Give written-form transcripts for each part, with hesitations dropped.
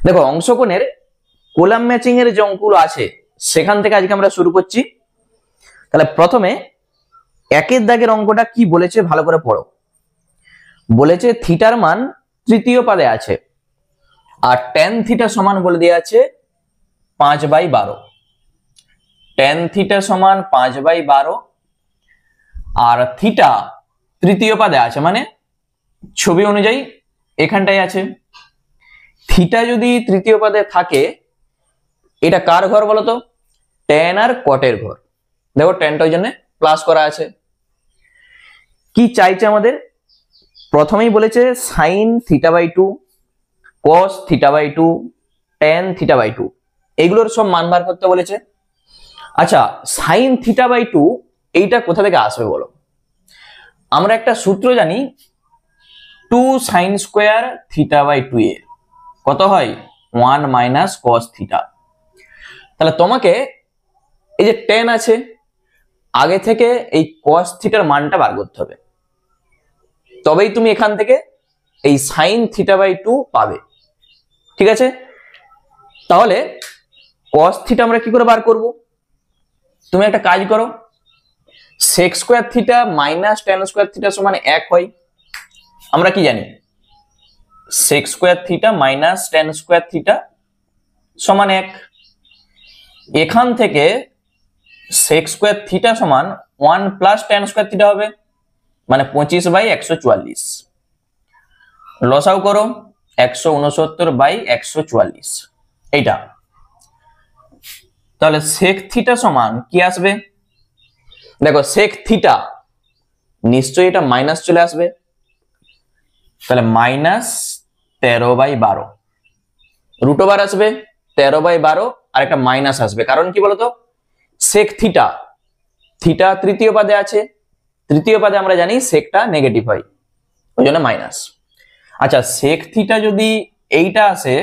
দেখো অংশকোণের column matching এর যে অঙ্কগুলো আছে সেখান থেকে আজকে আমরা শুরু করছি। তাহলে প্রথমে একের দাগের অঙ্কটা কি বলেছে ভালো করে পড়ো। বলেছে থিটার মান তৃতীয় পাদে আছে আর ট্যান থিটা সমান বলে দেওয়া আছে 5/12। ট্যান থিটা সমান 5/12 আর থিটা তৃতীয় পাদে আছে, মানে ছবি অনুযায়ী এখানটাই আছে। থিটা যদি তৃতীয় পদে থাকে এটা কার ঘর বলতো? ট্যান আর কটের ঘর। দেখো ট্যানটা ওই জন্য প্লাস করা আছে। কি চাইছে আমাদের? প্রথমেই বলেছে সাইন থিটা/2, কস থিটা/2, ট্যান থিটা/2, এগুলোর সব মান বার করতে বলেছে। আচ্ছা, সাইন থিটা/2 এইটা কোথা থেকে আসবে বলো? আমরা একটা সূত্র জানি, 2 sin স্কয়ার থিটা/2 এর কত হয়? 1 মাইনাস কস থিটা। তাহলে তোমাকে এই যে ট্যান আছে আগে থেকে এই কস থিটার মানটা বার করতে হবে, তবেই তুমি এখান থেকে এই সাইন থিটা/2 পাবে। ঠিক আছে, তাহলে কস থিটা আমরা কি করে বার করব? তুমি একটা কাজ করো, sec square theta minus tan square theta সমান 1 হয়। আমরা কি জানি? Sec square theta minus tan square theta সমান 1। এখান থেকে সেক স্কয়ার থিটা সমান 1 প্লাস ট্যান স্কয়ার থিটা হবে, মানে 25/144। লসাও করো, 169/144 এইটা। তাহলে সেক থিটা সমান কি আসবে? দেখো সেক থিটা নিশ্চয়ই এটা মাইনাস চলে আসবে, তাহলে মাইনাস 13/12। রুট ওভার আসবে 13/12 আর একটা মাইনাস আসবে, কারণ কি বলতো? সেক থিটা, থিটা তৃতীয় পদে আছে, তৃতীয় পদে আমরা জানি সেকটা নেগেটিভ হয়, ওই জন্য মাইনাস। আচ্ছা, সেক থিটা যদি এইটা আসে,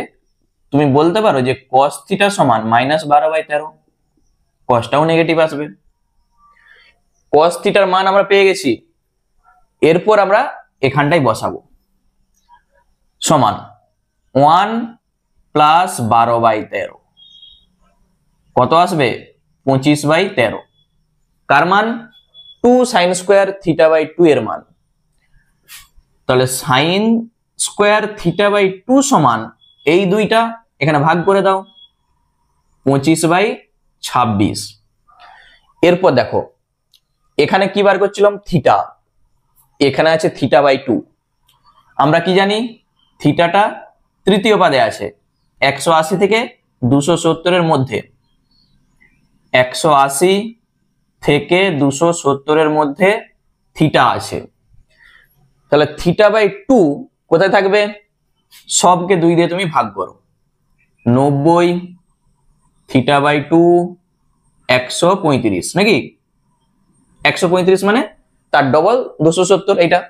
তুমি বলতে পারো যে কস থিটা সমান -12/13, কসটাও নেগেটিভ আসবে। কস থিটার মান আমরা পেয়ে গেছি, এরপর আমরা এখানটাই বসাবো, সমান 1 প্লাস 12/13 কত আসবে? 25/13। কার মান? 2 সাইন স্কয়ার থিটা/2 এর মান। তাহলে সাইন স্কয়ার থিটা/2 সমান এই দুইটা এখানে ভাগ করে দাও, 25/26। এরপর দেখো এখানে কি বার করছিলাম? থিটা, এখানে আছে থিটা/2। আমরা কি জানি? থিটাটা তৃতীয় পদে আছে, 180 থেকে 270 এর মধ্যে, 180 থেকে 270 এর মধ্যে থিটা আছে। তাহলে থিটা/2 কোথায় থাকবে? সবকে 2 দিয়ে তুমি ভাগ করো, 90 থিটা/2 135, নাকি? 135 মানে তার ডবল 270 এইটা।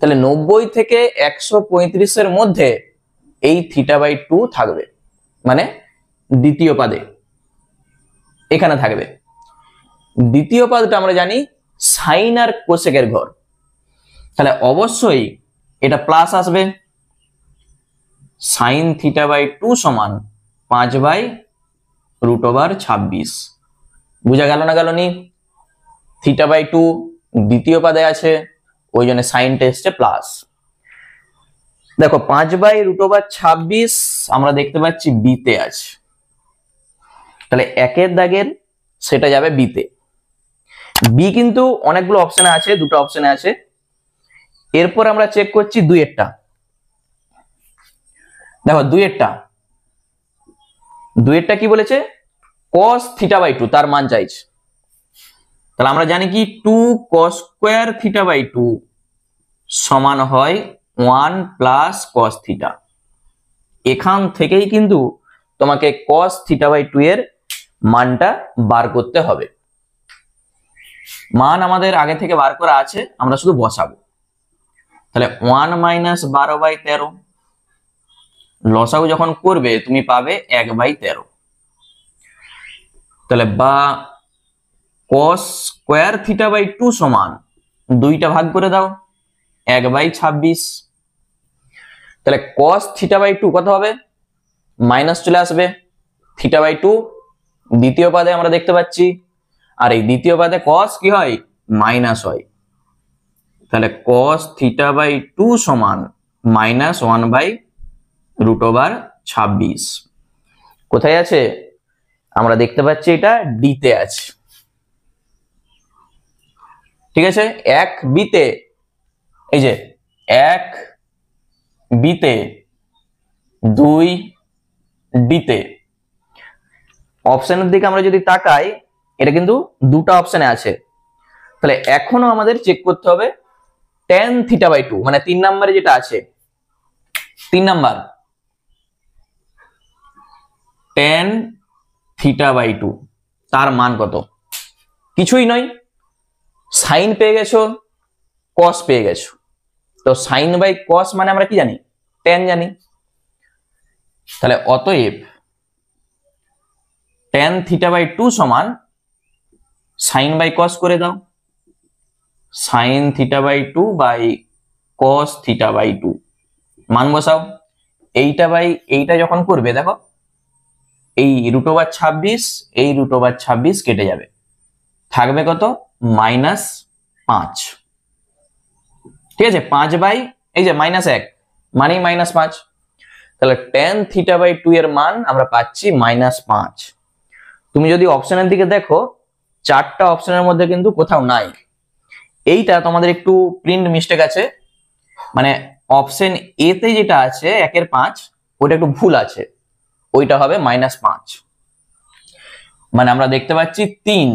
তাহলে 90 থেকে 135 এর মধ্যে এই থিটা/2 থাকবে, মানে দ্বিতীয় পদে এখানে থাকবে। দ্বিতীয় পদটা আমরা জানি সাইন আর কোসেকের ঘর, তাহলে অবশ্যই এটা প্লাস আসবে। সাইন থিটা/2 সমান 5/√26। বুঝা গেল না গেল নি? থিটা/2 দ্বিতীয় পদে আছে, ওই জন্য সাইনটা এসছে প্লাস। দেখো 5/√26 আমরা দেখতে পাচ্ছি বিতে আছে, তাহলে একের দাগের সেটা যাবে বিতে। বি কিন্তু অনেকগুলো অপশনে আছে, দুটো অপশনে আছে। এরপর আমরা চেক করছি দুইয়েরটা। দেখো দুইয়েরটা কি বলেছে? cos থিটা/2 তার মান চাইছে। তাহলে আমরা জানি কি 2 cos স্কয়ার থিটা/2 সমান হয় 1 প্লাস cos থিটা। এখান থেকেই কিন্তু তোমাকে cos থিটা/2 এর মানটা বার করতে হবে। মান আমাদের আগে থেকে বার করা আছে, আমরা শুধু বসাবো। তাহলে 1 মাইনাস 12/13, লসাগু যখন করবে তুমি পাবে 1/13। তাহলে বা cos স্কয়ার থিটা/2 সমান 2টা ভাগ করে দাও, 1/26। তাহলে cos থিটা/2 কত হবে? মাইনাস চলে আসবে θ/2, দ্বিতীয় পাদে আমরা দেখতে পাচ্ছি, আর এই দ্বিতীয় পাদে cos কি হয়, মাইনাস হয়। তাহলে cos θ/2 সমান -1/√26। কোথায় আছে, আমরা দেখতে পাচ্ছি এটা ডি তে আছে। ঠিক আছে, 1b-তে, এই যে 1b-তে, 2d-তে। অপশনের দিকে আমরা যদি তাকাই, এটা কিন্তু দুটো অপশনে আছে। তাহলে এখনো আমাদের চেক করতে হবে tan θ/2, মানে 3 নম্বরে যেটা আছে, 3 নাম্বার tan θ/2 তার মান কত? কিছুই নয়, সাইন পেয়ে গেছো, cos পেয়ে গেছো। তো সাইন বাই cos মানে আমরা কি জানি, tan জানি। তাহলে অতএব tan θ/2 সমান সাইন বাই cos করে দাও, সাইন θ/2 বাই cos θ/2 মান বসাও। এইটা যখন করবে, দেখো এই √26, এই √26 কেটে যাবে, থাকবে কত, -5। ঠিক আছে, 5 এই যে -1 মানেই -5। তাহলে tan θ/2 এর মান আমরা পাচ্ছি -5। তুমি যদি অপশনের দিকে দেখো, 4টা অপশনের মধ্যে কিন্তু কোথাও নাই। এইটা তোমাদের একটু প্রিন্ট মিস্টেক আছে, মানে অপশন এ তে যেটা আছে 1/5 ওটা একটু ভুল আছে, ওইটা হবে -5। মানে আমরা দেখতে পাচ্ছি 3,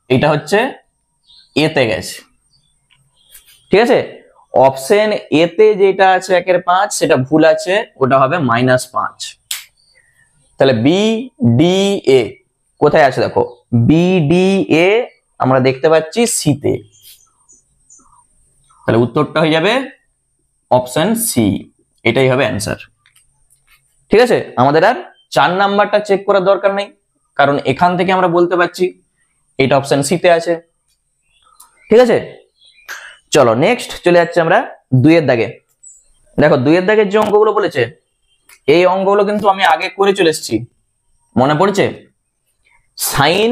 এটা হচ্ছে এ তে গেছে। ঠিক আছে, অপশন এ তে যেটা আছে 1/5 সেটা ভুল আছে, ওটা হবে -5। তাহলে বি ডি এ কোথায় আছে, দেখো বি ডি এ আমরা দেখতে পাচ্ছি সি তে। তাহলে উত্তরটা হয়ে যাবে অপশন সি, এটাই হবে অ্যান্সার। ঠিক আছে, আমাদের আর 4 নাম্বারটা চেক করার দরকার নেই, কারণ এখান থেকে আমরা বলতে পারছি এটা অপশন সি তে আছে। ঠিক আছে, চলো নেক্সট চলে যাচ্ছে আমরা 2 এর দাগে। দেখো 2 এর দাগের যে অঙ্কগুলো বলেছে, এই অঙ্কগুলো কিন্তু আমি আগে করে চলে এসেছি, মনে পড়ছে? সাইন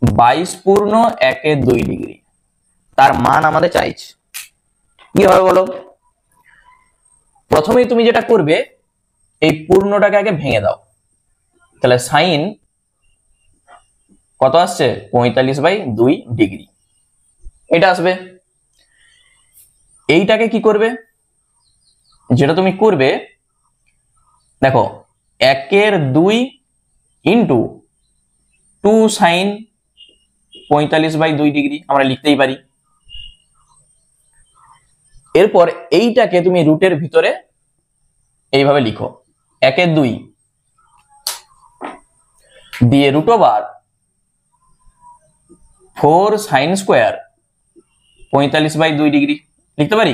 22/1 ডিগ্রি তার মান আমাদের চাইছে, কি হবে বলো? প্রথমেই তুমি যেটা করবে, এই পূর্ণটাকে আগে ভেঙে দাও। তাহলে সাইন কত আসছে, 45/2 ডিগ্রি, এটা আসবে। এইটাকে কি করবে, যেটা তুমি করবে, দেখো 1/2 ইন্টু 2 সাইন 45/2 ডিগ্রি আমরা লিখতেই পারি। এরপর এইটাকে তুমি রুটের ভিতরে এইভাবে লিখো, 1/2 দিয়ে √4 সাইন স্কোয়ার 45/2 ডিগ্রি লিখতে পারি।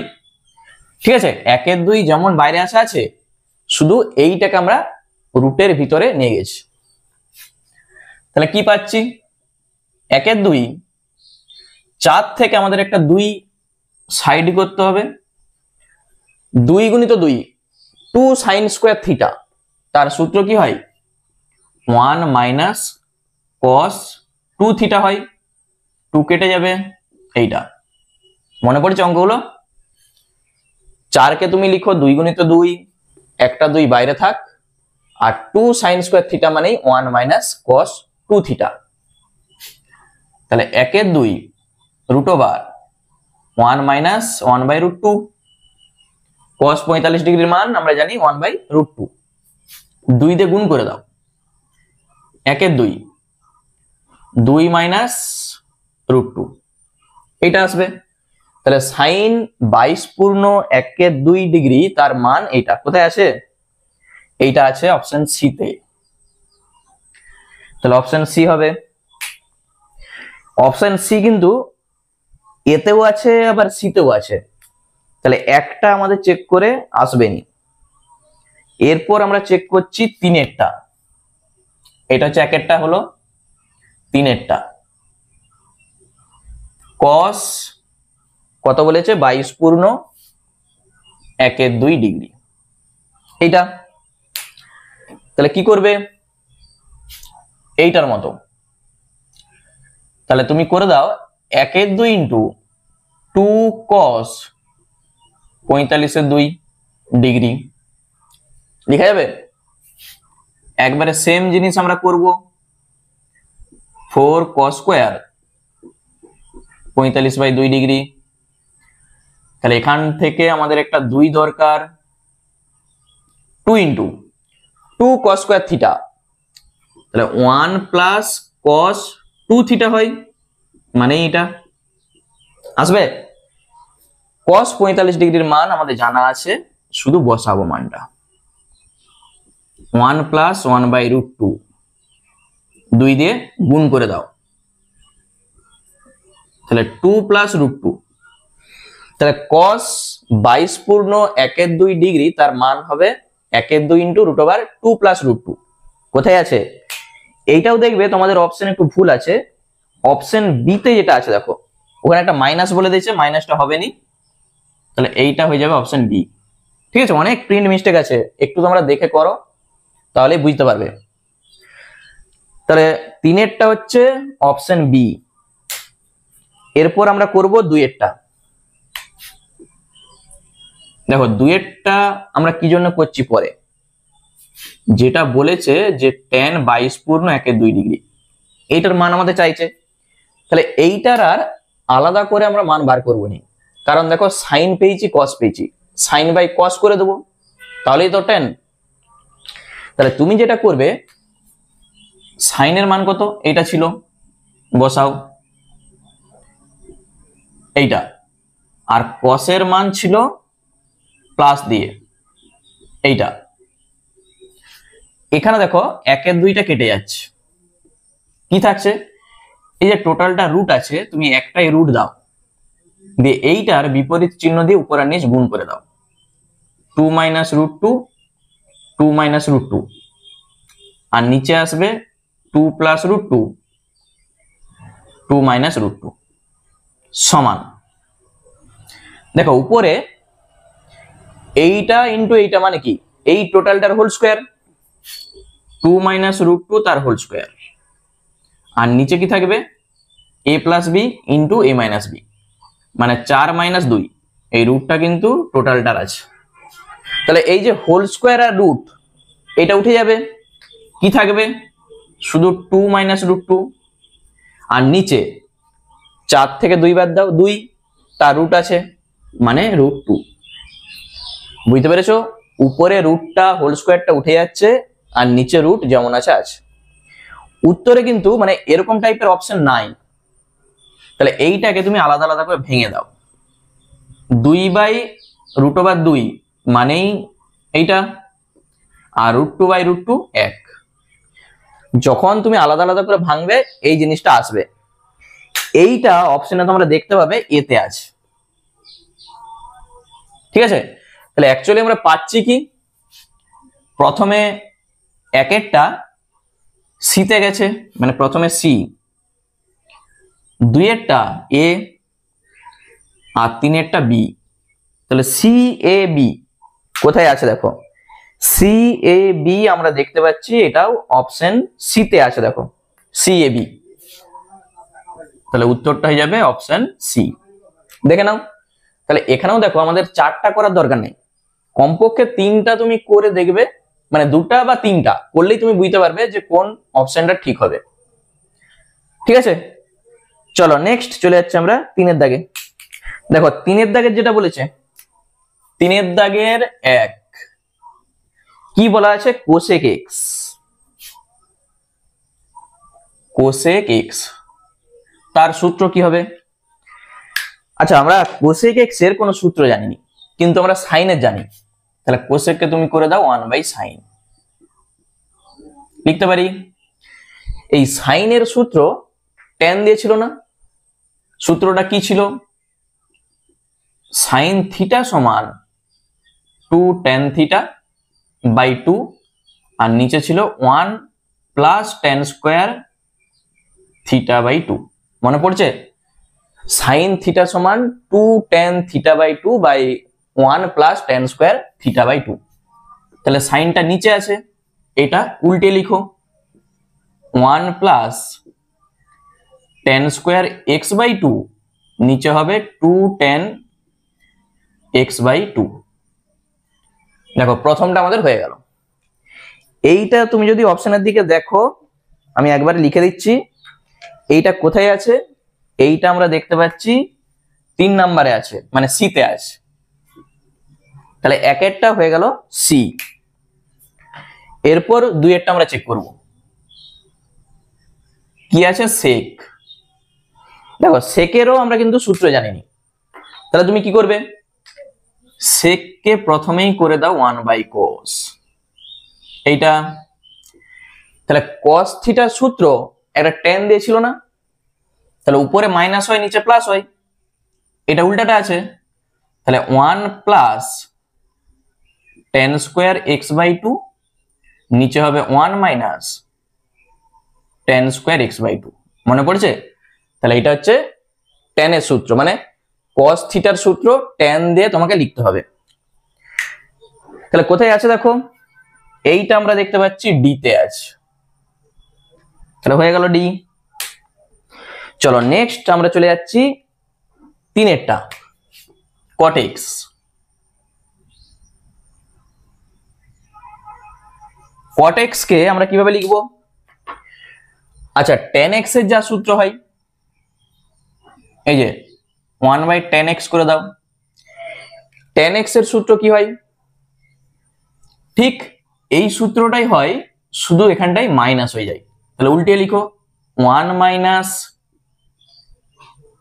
ঠিক আছে, 1/2 যেমন বাইরে আসা আছে, শুধু এইটাকে আমরা রুটের ভিতরে নিয়ে গেছি। তাহলে কি পাচ্ছি, 1/2, 4 থেকে আমাদের একটা 2 সাইড করতে হবে, 2 গুণিত 2 2 সাইন স্কোয়ার থিটা, তার সূত্র কি হয়, 1 মাইনাস cos 2 থিটা হয়, 2 কেটে যাবে, এইটা মনে পড়ছে অঙ্কগুলো? 4 কে তুমি লিখো 2 গুণিত 2, একটা 2 বাইরে থাক, আর 2 সাইন স্কোয়ার থিটা মানেই 1 মাইনাস cos 2 থিটা। তাহলে 1/2 √1 মাইনাস 1/√2, cos 45 ডিগ্রির মান আমরা জানি 1/√2, 2 দিয়ে গুণ করে দাও, 1/2 2 মাইনাস √2, এটা আসবে। তাহলে সাইন 22/1 ডিগ্রি তার মান এইটা কোথায় আছে, এইটা আছে অপশন সি তে। তাহলে অপশন সি হবে। অপশন সি কিন্তু এতেও আছে আবার সিতেও আছে, তাহলে একটা আমাদের চেক করে আসবেনি। এরপর আমরা চেক করছি 3-এরটা, এটা হচ্ছে 1-এরটা হলো, 3-এরটা cos কত বলেছে, 22/1 ডিগ্রি। এইটা, তাহলে কি করবে, এইটার মতো। তাহলে তুমি করে দাও 1/2 ইন্টু 2 cos 45 ডিগ্রি, লেখা যাবে। একবারে সেম জিনিস আমরা করব 4 cos স্কয়ার 45/2 ডিগ্রি। তাহলে এখান থেকে আমাদের একটা 2 দরকার, 2 ইন্টু 2 cos স্কয়ার থিটা, তাহলে 1 প্লাস cos 2 থিটা হয়, মানে এটা আসবে। cos 45 ডিগ্রির মান আমাদের জানা আছে, শুধু বসাবো মানটা 1 প্লাস 1/√2, 2 দিয়ে গুণ করে দাও, তাহলে 2 প্লাস √2। তাহলে cos 22 পূর্ণ 1/2 ডিগ্রি তার মান হবে 1/2 ইন্টু √2 প্লাস √2। কোথায় আছে? এইটাও দেখবে তোমাদের অপশন একটু ভুল আছে, অপশন বি তে যেটা আছে দেখো, ওখানে একটা মাইনাস বলে দিয়েছে, মাইনাসটা হবে নি, তাহলে এইটা হয়ে যাবে অপশন বি। ঠিক আছে, অনেক প্রিন্ট মিস্টেক আছে, একটু তোমরা দেখে করো তাহলে বুঝতে পারবে। তাহলে 3-এরটা হচ্ছে অপশন বি। এরপর আমরা করব 2-এরটা। দেখো 2-এরটা আমরা কি জন্য করছি পরে, যেটা বলেছে যে tan 22 পূর্ণ 1/2 ডিগ্রি, এইটার মান আমাদের চাইছে। তাহলে এইটার আর আলাদা করে আমরা মান বার করবো নি, কারণ দেখো সাইন পেয়েছি কস পেয়েছি, সাইন বাই কস করে দেবো, তাহলেই তো tan। তাহলে তুমি যেটা করবে, সাইনের মান কত এইটা ছিল, বসাও এইটা, আর কসের মান ছিল প্লাস দিয়ে এইটা। এখানে দেখো 1/2টা কেটে যাচ্ছে, কি থাকছে, এই যে টোটালটা রুট আছে, তুমি একটাই রুট দাও, দিয়ে এইটার বিপরীত চিহ্ন দিয়ে উপর আর নিচ গুণ করে দাও, 2 মাইনাস √2, 2 মাইনাস √2, আর নিচে আসবে 2 প্লাস √2, 2 মাইনাস √2 সমান। দেখো উপরে এইটা ইন্টু এইটা মানে কি, এই টোটালটার হোল স্কোয়ার, 2 মাইনাস √2 তার হোল স্কোয়ার, আর নিচে কি থাকবে a plus B into a minus B, মানে 4 মাইনাস 2, এই রুটটা কিন্তু টোটালটার আছে। তাহলে এই যে হোল স্কোয়ার আর রুট এটা উঠে যাবে, কি থাকবে শুধু 2 মাইনাস √2, আর নিচে 4 থেকে 2 বাদ দাও, 2 তার রুট আছে মানে √2। বুঝতে পেরেছো, উপরে রুটটা হোল স্কোয়ারটা উঠে যাচ্ছে, আর নিচে রুট যেমন আছে আছে। উত্তরে কিন্তু মানে এরকম টাইপের অপশন নাই, তাহলে এইটাকে তুমি আলাদা আলাদা করে ভেঙে দাও, 2/√2 মানেই এইটা, আর √2/√2 1। যখন তুমি আলাদা আলাদা করে ভাঙবে এই জিনিসটা আসবে, এইটা অপশনে তোমরা দেখতে পাবে এতে আছে। ঠিক আছে, তাহলে অ্যাকচুয়ালি আমরা পাচ্ছি কি, প্রথমে 1-এরটা সিতে গেছে, মানে প্রথমে সি, 2-এরটা এ, আর 3-এরটা বি। তাহলে সি এ বি কোথায় আছে দেখো, সি এ বি আমরা দেখতে পাচ্ছি, এটাও অপশন সি তে আছে, দেখো সি এ বি। তাহলে উত্তরটা হয়ে যাবে অপশন সি, দেখে নাও। তাহলে এখানেও দেখো আমাদের 4টা করার দরকার নেই, কমপক্ষে 3টা তুমি করে দেখবে, মানে 2টা বা 3টা করলেই তুমি বুঝতে পারবে যে কোন অপশনটা ঠিক হবে। ঠিক আছে, চলো নেক্সট চলে যাচ্ছে আমরা 3-এর দাগে। দেখো 3-এর দাগের যেটা বলেছে, 3-এর দাগের 1 কি বলা আছে, কোসেক এক্স, কোসেক এক্স তার সূত্র কি হবে। আচ্ছা আমরা কোসেক এক্স এর কোনো সূত্র জানিনি, কিন্তু আমরা সাইনের জানি, তাহলে কোসেককে তুমি করে দাও 1/sin, লিখতে পারি। এই সাইনের সূত্র tan দিয়েছিল না, সূত্রটা কি ছিল, sin থিটা সমান 2 tan θ/2, আর নিচে ছিল 1 প্লাস tan স্কোয়ার θ/2। মনে পড়ছে, sin থিটা সমান 2 tan θ/2 by 1 plus tan square θ/2। তাহলে সাইনটা নিচে আছে, এটা উল্টে লিখো, 1 plus tan square x by two, নিচে হবে 2 tan x বাই টু। দেখো প্রথমটা আমাদের হয়ে গেল। এইটা তুমি যদি অপশনের দিকে দেখো, আমি একবার লিখে দিচ্ছি, এইটা কোথায় আছে, এইটা আমরা দেখতে পাচ্ছি 3 নম্বরে আছে, মানে সি তে আছে। তাহলে একেরটা হয়ে গেল সি। এরপর দুইয়েরটা আমরা চেক করব, কি আছে সেক। দেখো সেকেরও আমরা কিন্তু সূত্র জানিনি, তাহলে তুমি কি করবে, সেককে প্রথমেই করে দাও 1 বাই কোস। এইটা তাহলে cos থিটার সূত্র একটা tan দিয়েছিল না, তাহলে উপরে মাইনাস হয় নিচে প্লাস হয়, এটা উল্টাটা আছে, তাহলে 1 plus tan square x by two, নিচে হবে 1 minus tan square x by two. মনে পড়ছে? তাহলে এটা হচ্ছে tan এর সূত্র, মানে cos থিটার সূত্র tan দিয়ে তোমাকে লিখতে হবে। তাহলে কোথায় আছে দেখো, এইটা আমরা দেখতে পাচ্ছি ডি তে আছে, তাহলে হয়ে গেল ডি। চলো নেক্সট আমরা চলে যাচ্ছি তিনেরটা, cot x। cot x কে আমরা কিভাবে লিখব, আচ্ছা tan x এর যা সূত্র হয়, এই যে 1 বাই tan x করে দাও। tan x এর সূত্র কি হয়, ঠিক এই সূত্রটাই হয়, শুধু এখানটাই মাইনাস হয়ে যায়, তাহলে উল্টে লিখো 1 minus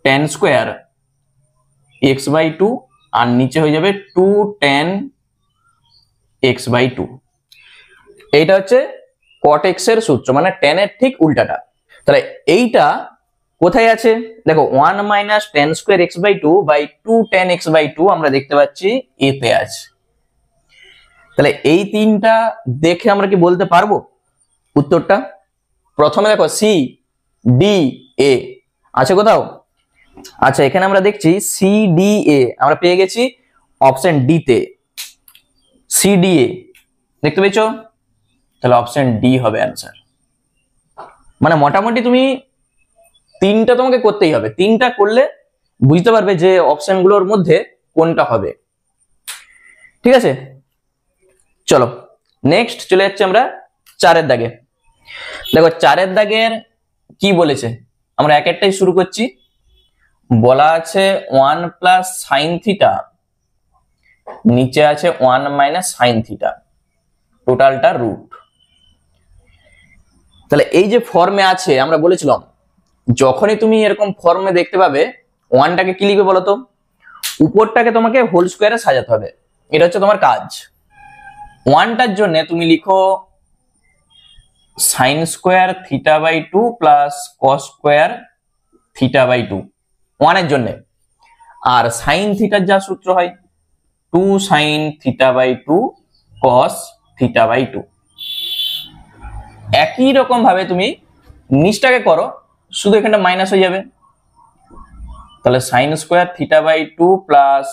tan square x by two, আর নিচে হয়ে যাবে 2 tan x বাই টু। এইটা হচ্ছে cot x এর সূত্র, মানে tan এর ঠিক উল্টাটা। তাহলে এইটা কোথায় আছে দেখো, 1 minus tan square x by two by 2 tan x by two আমরা দেখতে পাচ্ছি এ তে আছে। তাহলে এই তিনটা দেখে আমরা কি বলতে পারবো উত্তরটা? প্রথমে দেখো সি ডি এ আছে কোথাও, আচ্ছা এখানে আমরা দেখছি সি ডি এ আমরা পেয়ে গেছি অপশন ডি তে, সি ডি এ দেখতে পেয়েছো, তাহলে অপশন ডি হবে অ্যান্সার। মানে মোটামুটি তুমি তিনটা তোমাকে করতেই হবে, তিনটা করলে বুঝতে পারবে যে অপশনগুলোর মধ্যে কোনটা হবে। ঠিক আছে, চলো নেক্সট চলে যাচ্ছি আমরা চারের দাগে। দেখো চারের দাগের কি বলেছে, আমরা এক একটাই শুরু করছি। বলা আছে 1 প্লাস সাইন থিটা, নিচে আছে 1 মাইনাস সাইন থিটা, টোটালটা রুট। তাহলে এই যে ফর্মে আছে, আমরা বলেছিলাম যখনই তুমি এরকম ফর্মে দেখতে পাবে, ওয়ানটাকে কি লিখবে বলতো, উপরটাকে তোমাকে হোল স্কোয়ারে সাজাতে হবে, এটা হচ্ছে তোমার কাজ। ওয়ানটার জন্য তুমি লিখো sine square theta by two plus cos square theta by two ওয়ানের জন্য। আর সাইন থিটার যা সূত্র হয় 2 sine theta by two cos theta by two. একই রকম ভাবে তুমি নিচটাকে করো, শুধু এখানটা মাইনাস হয়ে যাবে, তাহলে sine square theta by two plus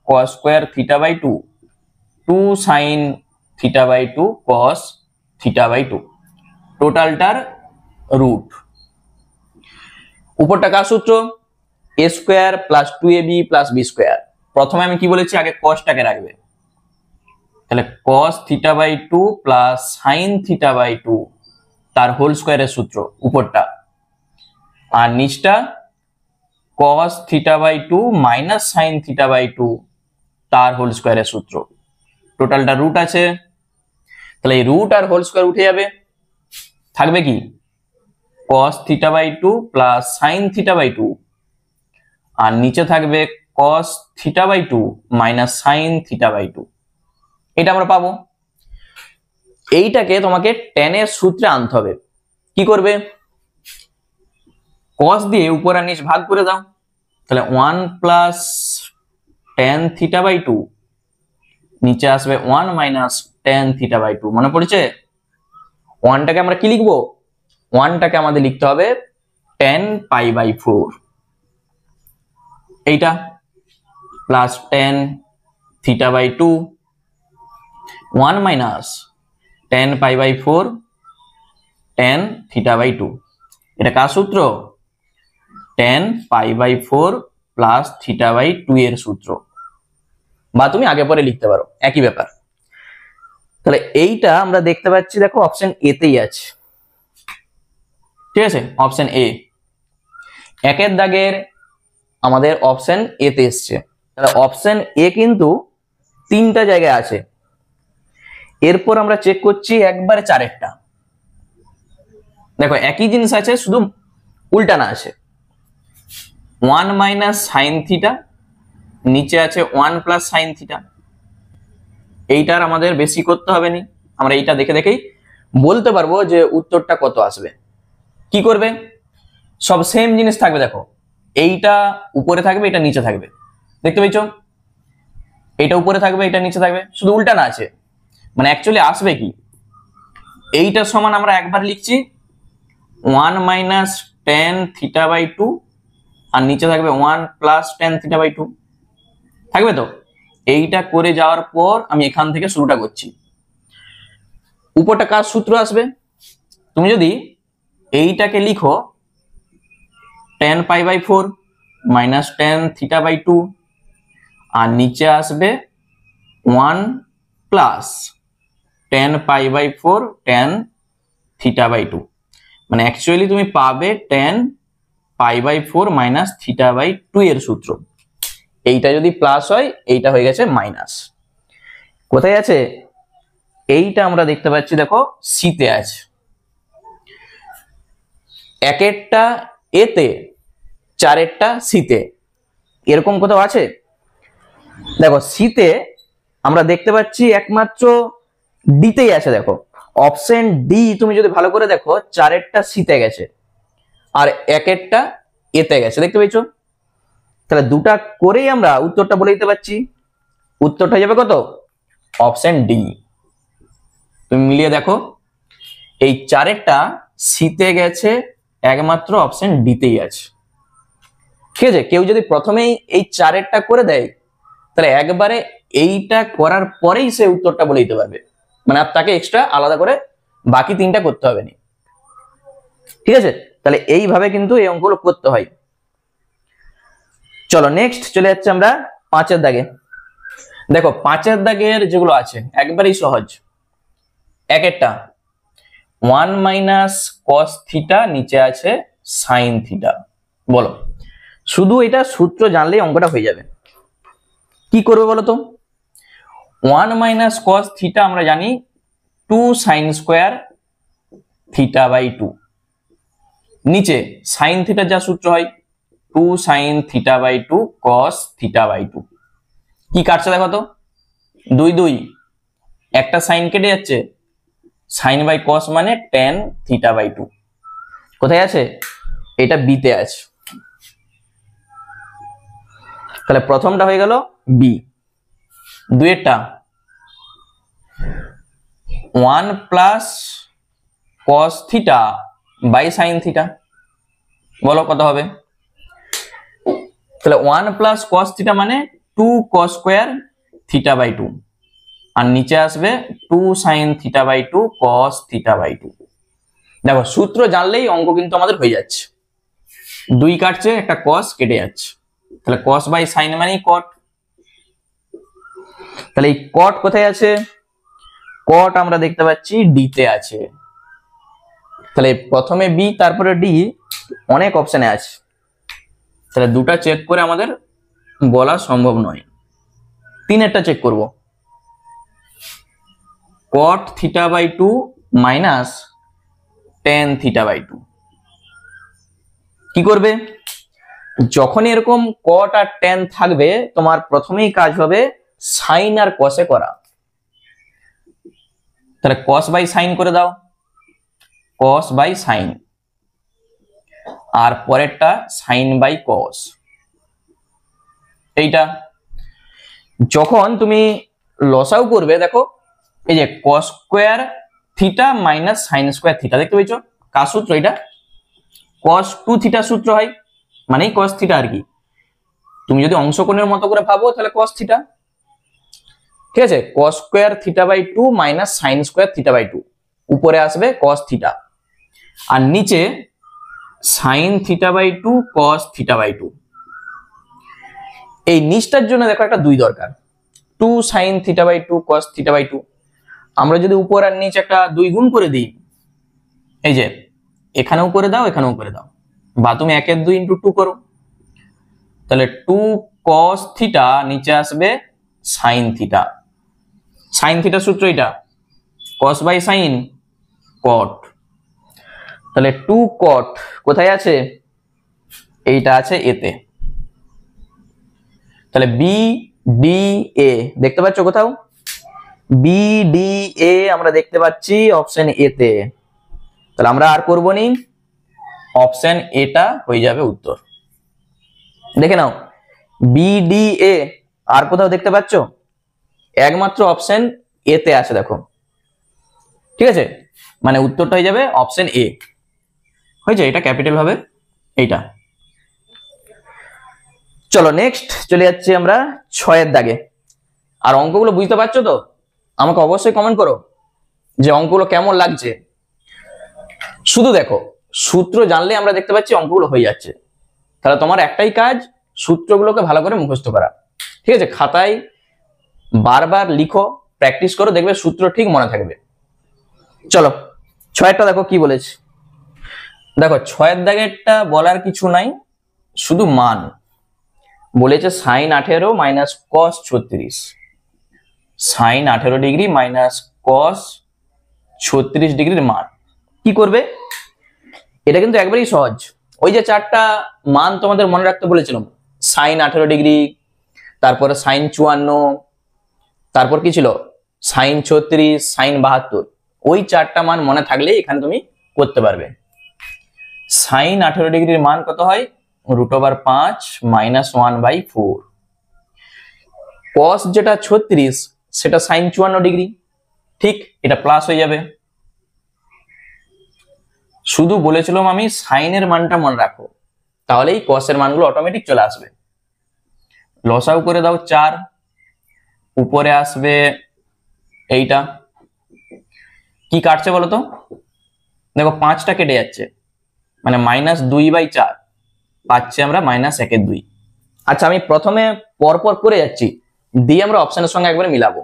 cos square theta by two, 2 sine theta by two cos theta by two, টোটালটার রুট। উপরটা কার সূত্র, a square plus 2ab plus b square. প্রথমে আমি কি বলেছি, আগে কসটাকে রাখবে, তাহলে cos theta by two plus sine theta by two তার হোল স্কোয়ারের সূত্র উপরটা, আর নিচটা cos theta by two minus sine theta by two তার হোল স্কোয়ারের সূত্র, টোটালটা রুট আছে। তাহলে এই রুট আর হোল স্কোয়ার উঠে যাবে, থাকবে কি cos theta by two plus sine theta by two, আর নিচে থাকবে cos theta by two minus sine theta by two. এটা আমরা পাবো। এইটাকে তোমাকে tan এর সূত্রে আনতে হবে। কি করবে, cos দিয়ে উপর আর নিচ ভাগ করে দাও, তাহলে 1 plus tan theta by two, নিচে আসবে 1 minus tan theta by two. মনে পড়েছে, ওয়ানটাকে আমরা কি লিখবো, ওয়ানটাকে আমাদের লিখতে হবে tan পাই বাই 4, এইটা plus tan theta by two, 1 minus tan pi by 4 tan theta by 2। এটা কার সূত্র? tan pi by 4 plus theta by 2 এর সূত্র, বা তুমি আগে পরে লিখতে পারো, একই ব্যাপার। তাহলে এইটা আমরা দেখতে পাচ্ছি, দেখো অপশন এ তেই আছে, ঠিক আছে, অপশন এ। একের দাগের আমাদের অপশন এ তে এসছে। তাহলে অপশন এ কিন্তু তিনটা জায়গায় আছে। এরপর আমরা চেক করছি একবারে চারেরটা। দেখো একই জিনিস আছে, শুধু উল্টানা আছে। 1 মাইনাস সাইন থিটা, নিচে আছে 1 প্লাস সাইন থিটা। এইটার আমাদের বেশি করতে হবে না, আমরা এইটা দেখে দেখেই বলতে পারবো যে উত্তরটা কত আসবে। কি করবে? সব সেম জিনিস থাকবে, দেখো এইটা উপরে থাকবে, এটা নিচে থাকবে, দেখতে পেয়েছো? এইটা উপরে থাকবে, এটা নিচে থাকবে, শুধু উল্টানা আছে। মানে অ্যাকচুয়ালি আসবে কি, এইটার সমান আমরা একবার লিখছি 1 মাইনাস tan থিটা বাই 2, আর নিচে থাকবে 1 প্লাস tan থিটা বাই 2, থাকবে তো? এইটা করে যাওয়ার পর আমি এখান থেকে শুরুটা করছি। উপরটা কার সূত্র আসবে? তুমি যদি এইটাকে লিখো tan pi by 4 minus tan theta by 2, আর নিচে আসবে 1 plus tan pi by 4 tan theta by 2, মানে অ্যাকচুয়ালি তুমি পাবে tan pi by 4 minus theta by 2 এর সূত্র। এইটা যদি প্লাস হয়, এইটা হয়ে গেছে মাইনাস। কোথায় আছে? এইটা আমরা দেখতে পাচ্ছি, দেখো সিতে আছে। একেরটা এতে, চারেরটা সিতে, এরকম কোথাও আছে? দেখো সিতে আমরা দেখতে পাচ্ছি একমাত্র ডিতেই আছে। দেখো অপশন ডি তুমি যদি ভালো করে দেখো, চারেরটা সিতে গেছে আর একেরটা এতে গেছে, দেখতে পেয়েছো? তাহলে দুটা করেই আমরা উত্তরটা বলে দিতে পারছি। উত্তরটা যাবে কত? Option D. তুমি মিলিয়ে দেখো, এই চারেরটা সিতে গেছে, একমাত্র অপশন ডিতেই আছে, ঠিক আছে? কেউ যদি প্রথমেই এই চারেরটা করে দেয়, তাহলে একবারে এইটা করার পরেই সে উত্তরটা বলে দিতে পারবে, মানে আর তাকে এক্সট্রা আলাদা করে বাকি তিনটা করতে হবে না, ঠিক আছে? তাহলে এইভাবে কিন্তু এই অঙ্কগুলো করতে হয়। চলো নেক্সট চলে যাচ্ছে আমরা পাঁচের দাগে। দেখো পাঁচের দাগের যেগুলো আছে একবারেই সহজ। একেরটা 1 মাইনাস কস থিটা, নিচে আছে সাইন থিটা। বলো, শুধু এটা সূত্র জানলেই অঙ্কটা হয়ে যাবে। কি করবে বলো তো? 1 মাইনাস কস থিটা আমরা জানি 2 সাইন স্কোয়ার থিটা বাই 2, নিচে সাইন থিটার যা সূত্র হয় 2 sine theta by 2 cos theta by 2। কি কাটছে দেখো তো, 2 2, একটা সাইন কেটে যাচ্ছে, সাইন বাই কস মানে tan থিটা বাই 2। কোথায় আছে? এটা বিতে আছে। তাহলে প্রথমটা হয়ে গেল বি। দুইয়েরটা 1 plus cos theta by sine theta, বলো কত হবে? তাহলে 1 প্লাস কস থিটা মানে 2 কস স্কোয়ার থিটা বাই 2, আর নিচে আসবে 2 sine theta by 2 cos theta by 2। দেখো সূত্র জানলেই অঙ্ক কিন্তু আমাদের হয়ে যাচ্ছে। 2 কাটছে, একটা কস কেটে যাচ্ছে, তাহলে কস বাই সাইন মানে কট। তাহলে এই কট কোথায় আছে? কট আমরা দেখতে পাচ্ছি ডি তে আছে। তাহলে প্রথমে বি তারপরে ডি, অনেক অপশনে আছে, তাহলে দুটা চেক করে আমাদের বলা সম্ভব নয়। তিনেরটা চেক করব, cot theta by 2 minus tan theta by 2। কি করবে? যখন এরকম কট আর tan থাকবে, তোমার প্রথমেই কাজ হবে সাইন আর কসে করা। তাহলে কস বাই সাইন করে দাও, কস বাই সাইন, আর পরেরটা সাইন বাই কস। এইটা যখন তুমি লসাও করবে, দেখো এই যে কস square theta minus sine square theta, দেখতে পেয়েছো? কার সূত্র এটা? কস 2 থিটা সূত্র হয়, মানে কস থিটা আর কি। তুমি যদি অংশকোণের মতো করে ভাবো তাহলে কস থিটা। ঠিক আছে, cos square theta by 2 minus sine square theta by 2, উপরে আসবে cos থিটা আর নিচে sine theta by 2 cos theta by 2। এই নিচটার জন্য দেখো একটা 2 দরকার, 2 sine theta by 2 cos theta by 2। আমরা যদি উপর আর নিচে একটা 2 গুণ করে দিই, এই যে এখানেও করে দাও এখানেও করে দাও, বা তুমি 1 এর 2 ইনটু 2 করো, তাহলে 2 cos থিটা নিচে আসবে সাইন থিটা। সাইন থিটার সূত্র এটা, cos বাই সাইন cot। তাহলে 2 cot কোথায় আছে? এইটা আছে এতে। তাহলে বি ডি এ দেখতে পাচ্ছ কোথাও? বি ডি এ আমরা দেখতে পাচ্ছি অপশন এ তে। তাহলে আমরা আর করবো নি, অপশন এটা হয়ে যাবে উত্তর। দেখে নাও, বি ডি এ আর কোথাও দেখতে পাচ্ছ? একমাত্র অপশন এ তে আছে দেখো, ঠিক আছে, মানে উত্তরটা হয়ে যাবে অপশন এ। হয়েছে, এটা ক্যাপিটাল হবে এইটা। চলো নেক্সট চলে যাচ্ছি আমরা 6 দাগে। আর অঙ্কগুলো বুঝতে পারছো তো? আমাকে অবশ্যই কমেন্ট করো যে অঙ্কগুলো কেমন লাগছে। শুধু দেখো, সূত্র জানলে আমরা দেখতে পাচ্ছি অঙ্কগুলো হয়ে যাচ্ছে। তাহলে তোমার একটাই কাজ, সূত্রগুলোকে ভালো করে মুখস্থ করা। ঠিক আছে, খাতায় বারবার লিখো, প্র্যাকটিস করো, দেখবে সূত্র ঠিক মনে থাকবে। চলো 6টা দেখো কি বলেছে। দেখো 6 দাগেরটা বলার কিছু নাই, শুধু মান বলেছে sine 18 minus cos 36, sine 18 degree minus cos 36 ডিগ্রির মান কি করবে। এটা কিন্তু একবারই সহজ, ওই যে 4টা মান তোমাদের মনে রাখতে বলেছিলাম, সাইন 18 ডিগ্রি, তারপরে সাইন 54, তারপর কি ছিল সাইন 36, সাইন 72, ওই 4টা মান মনে থাকলে এখানে তুমি করতে পারবে। সাইন 18 ডিগ্রির মান কত হয়? √5 মাইনাস 1/4। কস যেটা 36 সেটা সাইন 54 ডিগ্রি, ঠিক, এটা প্লাস হয়ে যাবে। শুধু বলেছিলাম আমি সাইনের মানটা মনে রাখো, তাহলেই কসের মানগুলো অটোমেটিক চলে আসবে। লসাগু করে দাও 4, উপরে আসবে এইটা, কি কাটছে বলো তো? দেখো 5টা কেটে যাচ্ছে, মানে -2/4 পাচ্ছি আমরা -1/2। আচ্ছা আমি প্রথমে পরপর করে যাচ্ছি, দিয়ে আমরা অপশনের সঙ্গে একবারে মিলাবো,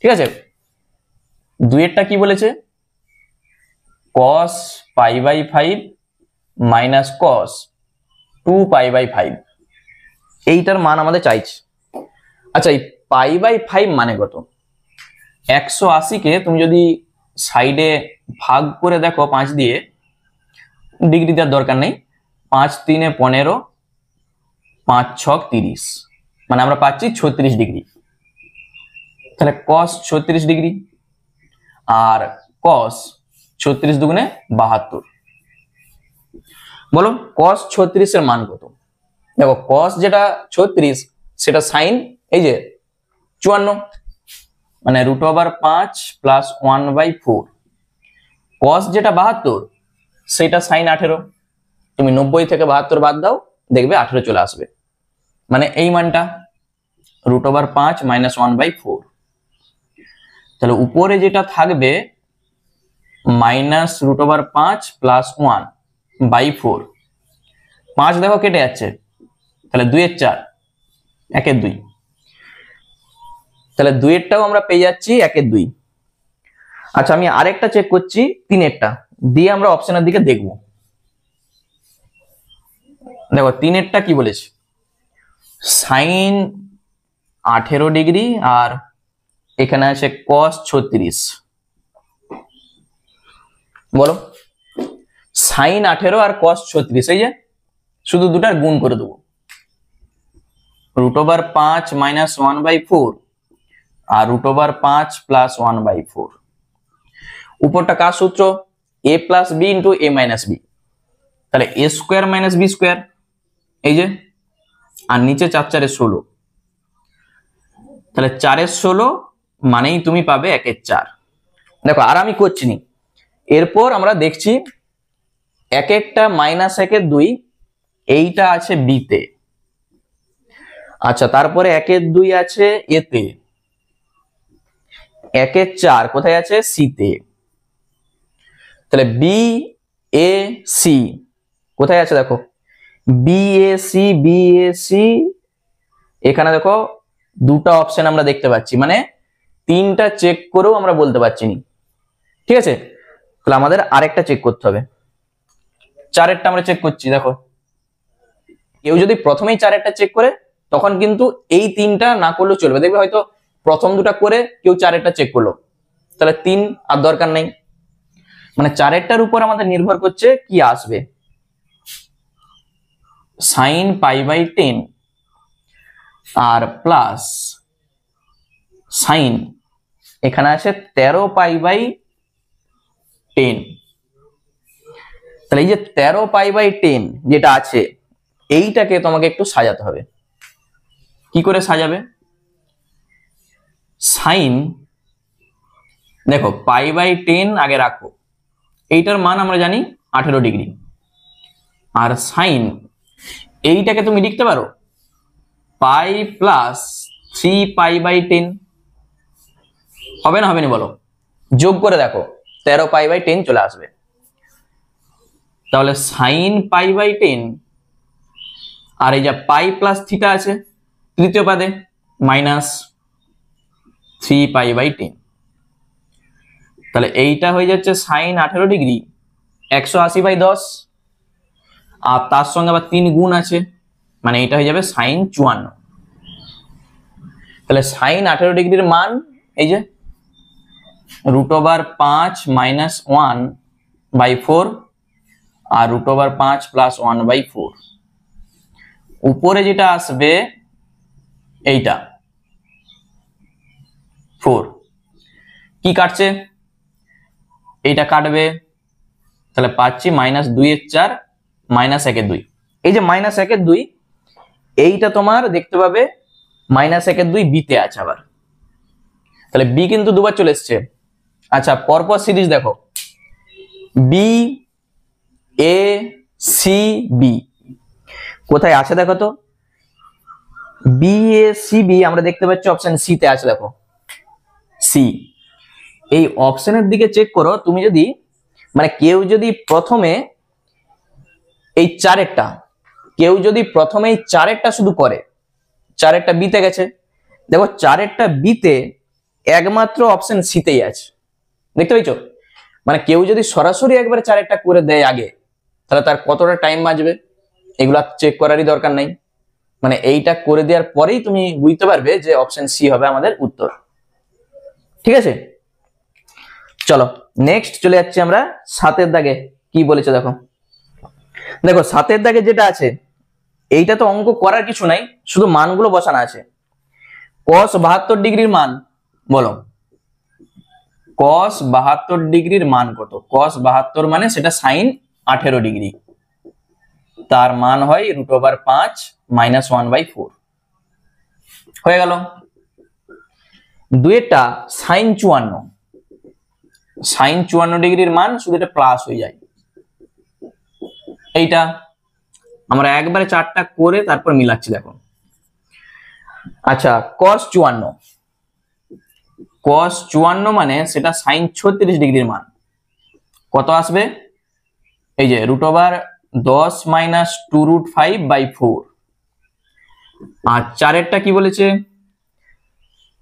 ঠিক আছে। 2এরটা কি বলেছে? cos π/5 মাইনাস cos 2π/5, এইটার মান আমাদের চাইছে। আচ্ছা এই π/5 মানে কত? 180 কে তুমি যদি সাইডে ভাগ করে দেখো 5 দিয়ে, ডিগ্রি দেওয়ার দরকার নেই, 5 3 15, 5 6 30, মানে আমরা পাচ্ছি 36 ডিগ্রি। তাহলে cos 36 ডিগ্রি আর cos 36 দুগুণে 72। বলো cos 36 এর মান কত? দেখো cos যেটা 36 সেটা সাইন এই যে 54, মানে √5 প্লাস 1/4। cos যেটা 72 সেটা সাইন 18, তুমি 90 থেকে 72 বাদ দাও, দেখবে 18 চলে আসবে, মানে এই মানটা √5 মাইনাস 1/4। তাহলে উপরে যেটা থাকবে মাইনাস √5 প্লাস 1/4, 5 দেখো কেটে যাচ্ছে, তাহলে 2 এর 4, 1 এর 2, তাহলে 2 এরটাও আমরা পেয়ে যাচ্ছি 1 এর 2। আচ্ছা আমি আরেকটা চেক করছি 3এরটা, দিয়ে আমরা অপশনের দিকে দেখব। দেখো 3এরটা কি বলেছে? সাইন 18 ডিগ্রি আর এখানে আছে cos 36। বলো সাইন 18 আর cos 36, এই যে শুধু দুটার গুণ করে দেবো, √5 মাইনাস 1/4 আর √5 প্লাস 1/4। উপরটা কার সূত্র? a plus B into a minus B, তাহলে a square minus B square, এই যে, আর নিচে 4 4 16, তাহলে 4 এর 16 মানেই তুমি পাবে 1 এর 4। দেখো আর আমি করছি নি, এরপর আমরা দেখছি 1 একটা মাইনাস 1 এর 2, এইটা আছে বিতে। আচ্ছা তারপরে 1 এর 2 আছে এতে, 1 এর 4 কোথায় আছে? সি তে। তাহলে বি এ সি কোথায় আছে দেখো, বি এ সি, এখানে দেখো দুটো অপশন আমরা দেখতে পাচ্ছি, মানে তিনটা চেক করেও আমরা বলতে পারছি না। ঠিক আছে, তাহলে আমাদের আরেকটা চেক করতে হবে। 4 আমরা চেক করছি, দেখো কেউ যদি প্রথমেই 4 চেক করে তখন কিন্তু এই তিনটা না করলেও চলবে। দেখবে হয়তো প্রথম দুটা করে কেউ 4 চেক করলো, তাহলে 3 আর দরকার নেই। মানে 4 উপর আমাদের নির্ভর করছে কি আসবে, sin π/10 আর প্লাস সাইন এখানে আছে 13 π/10। তাহলে এই যে 13 π/10 যেটা আছে, এইটাকে তোমাকে একটু সাজাতে হবে। কি করে সাজাবে? সাইন দেখো π/10 আগে রাখো, এইটার মান আমরা জানি 18 ডিগ্রি। আর সাইন এইটাকে তুমি লিখতে পারো পাই প্লাস 3 π/10। হবে না? হবে না বলো? যোগ করে দেখো 13 π/10 চলে আসবে। তাহলে সাইন π/10 আর এই যে পাই প্লাস থিটা আছে তৃতীয় পাদে মাইনাস 3 π/10। তাহলে এইটা হয়ে যাচ্ছে সাইন 18 ডিগ্রি 180/10, আর তার সঙ্গে আবার 3 গুণ আছে, মানে এটা হয়ে যাবে সাইন 54। তাহলে সাইন 18 ডিগ্রির মান এই যে √5 - 1/4 আর √5 + 1/4। উপরে যেটা আসবে এইটা 4, কি কাটছে? এইটা কাটবে, তাহলে পাচ্ছি -2 এর 4 -1 এর 2। এই যে -1 এর 2 এইটা তোমার দেখতে পাবে -1 এর 2 বি তে আছে আবার, তাহলে বি কিন্তু দুবার চলে এসছে। আচ্ছা, পরপর সিরিজ দেখো, বি এ সি বি কোথায় আছে দেখো তো, বি এ সি বি আমরা দেখতে পাচ্ছি অপশন সি তে আছে। দেখো সি, এই অপশনের দিকে চেক করো তুমি। যদি মানে কেউ যদি প্রথমে এই 4 কেউ যদি প্রথমে এই 4 শুধু করে, 4 বিতে গেছে, দেখো 4 বিতে একমাত্র অপশন সি তেই আছে, দেখতে পাইছো? মানে কেউ যদি সরাসরি একবার 4 করে দেয় আগে, তাহলে তার কতটা টাইম বাঁচবে এগুলা চেক করারই দরকার নাই। মানে এইটা করে দেওয়ার পরেই তুমি বুঝতে পারবে যে অপশন সি হবে আমাদের উত্তর। ঠিক আছে, চলো নেক্সট চলে যাচ্ছি আমরা 7 দাগে। কি বলেছে দেখো, দেখো 7 দাগে যেটা আছে এইটা তো অঙ্ক করার কিছু নাই, শুধু মানগুলো বসানো আছে। cos 72 ডিগ্রির মান বলো, cos 72 ডিগ্রির মান কত? cos 72 মানে সেটা সাইন 18 ডিগ্রি, তার মান হয় √5 - 1/4। হয়ে গেল। দুইটা সাইন 54, সাইন 54 ডিগ্রির মান শুধু এটা প্লাস হয়ে যায়। এইটা আমরা একবারে 4টা করে তারপর মিলাচ্ছি দেখো। আচ্ছা, cos 54, cos 54 মানে সেটা সাইন 36 ডিগ্রির মান কত আসবে? এই যে √10 - 2√5/4। আর 4 কি বলেছে?